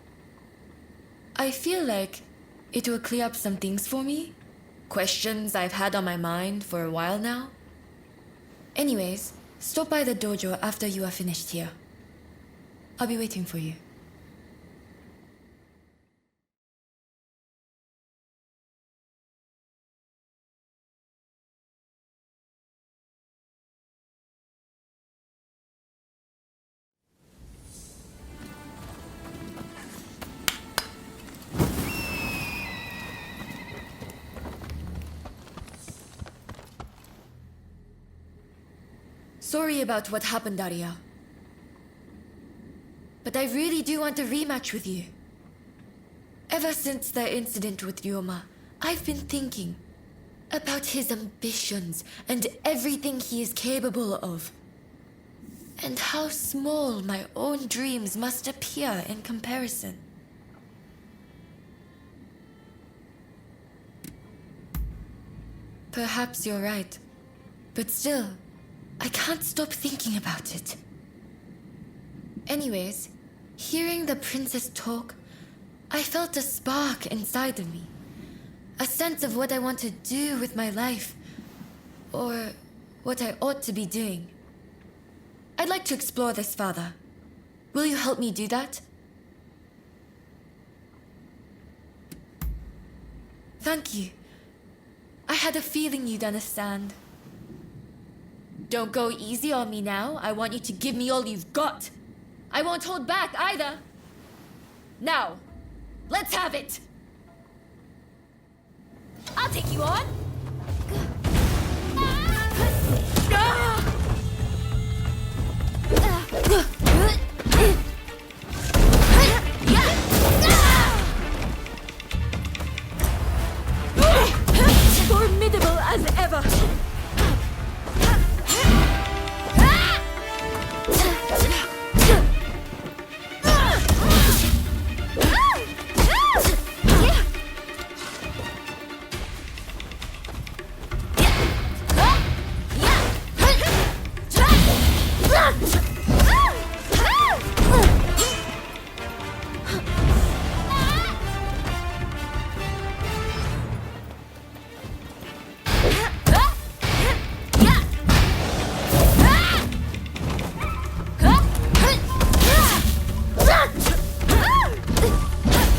I feel like it will clear up some things for me. Questions I've had on my mind for a while now. Anyways, stop by the dojo after you are finished here. I'll be waiting for you. Sorry about what happened, Arya. But I really do want a rematch with you. Ever since the incident with Ryoma, I've been thinking about his ambitions and everything he is capable of. And how small my own dreams must appear in comparison. Perhaps you're right, but still, I can't stop thinking about it. Anyways, hearing the princess talk, I felt a spark inside of me. A sense of what I want to do with my life. Or what I ought to be doing. I'd like to explore this further. Will you help me do that? Thank you. I had a feeling you'd understand. Don't go easy on me now. I want you to give me all you've got. I won't hold back either. Now, let's have it. I'll take you on. Formidable as ever.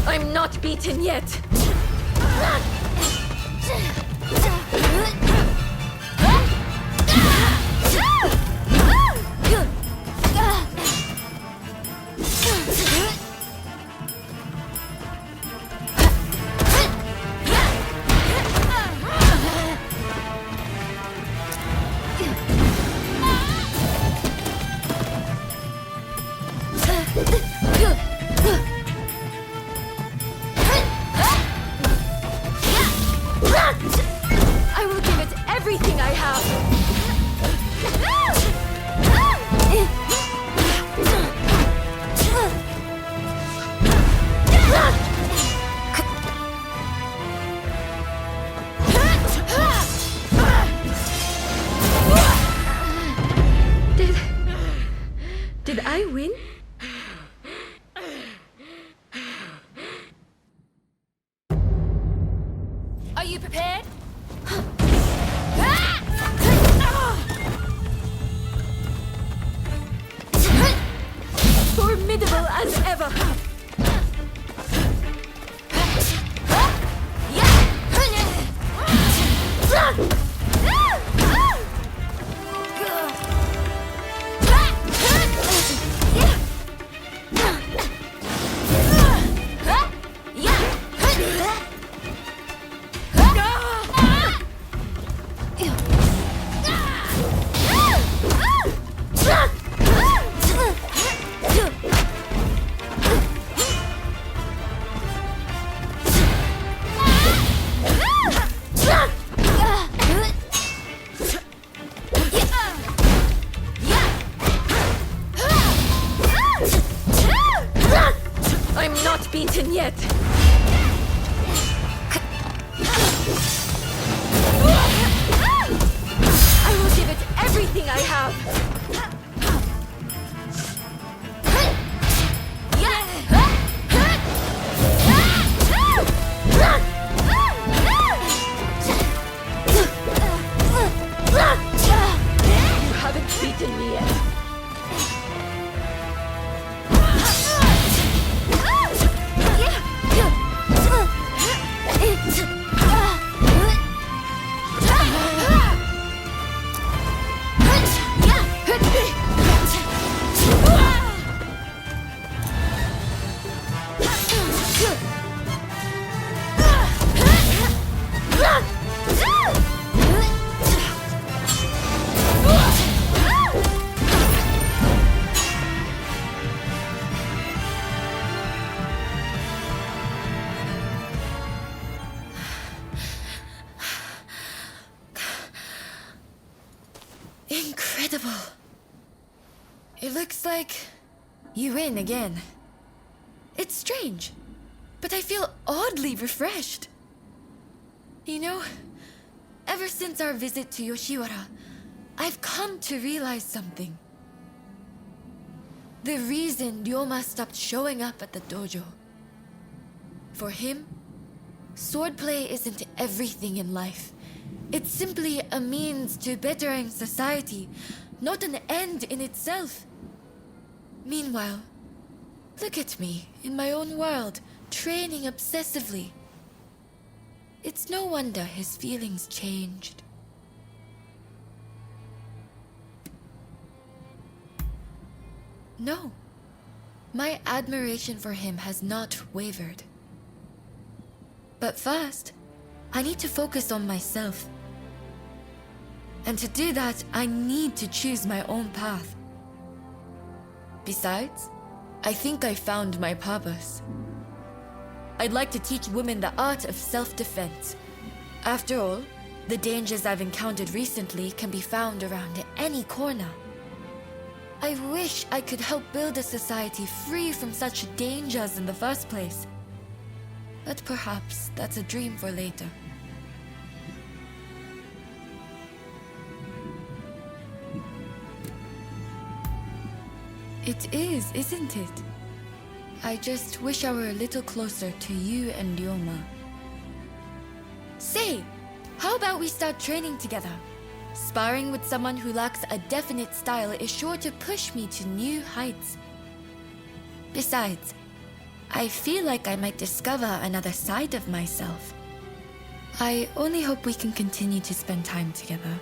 I'm not beaten yet. I will give it everything I have. Did I win? Are you prepared? Formidable as ever. I'm not beaten yet. I will give it everything I have. You haven't beaten me yet. Incredible. It looks like you win again. It's strange, but I feel oddly refreshed. You know, ever since our visit to Yoshiwara, I've come to realize something. The reason Ryoma stopped showing up at the dojo. For him, swordplay isn't everything in life. It's simply a means to bettering society, not an end in itself. Meanwhile, look at me, in my own world, training obsessively. It's no wonder his feelings changed. No. My admiration for him has not wavered. But first, I need to focus on myself. And to do that, I need to choose my own path. Besides, I think I found my purpose. I'd like to teach women the art of self-defense. After all, the dangers I've encountered recently can be found around any corner. I wish I could help build a society free from such dangers in the first place. But perhaps that's a dream for later. It is, isn't it? I just wish I were a little closer to you and Ryoma. Say, how about we start training together? Sparring with someone who lacks a definite style is sure to push me to new heights. Besides, I feel like I might discover another side of myself. I only hope we can continue to spend time together.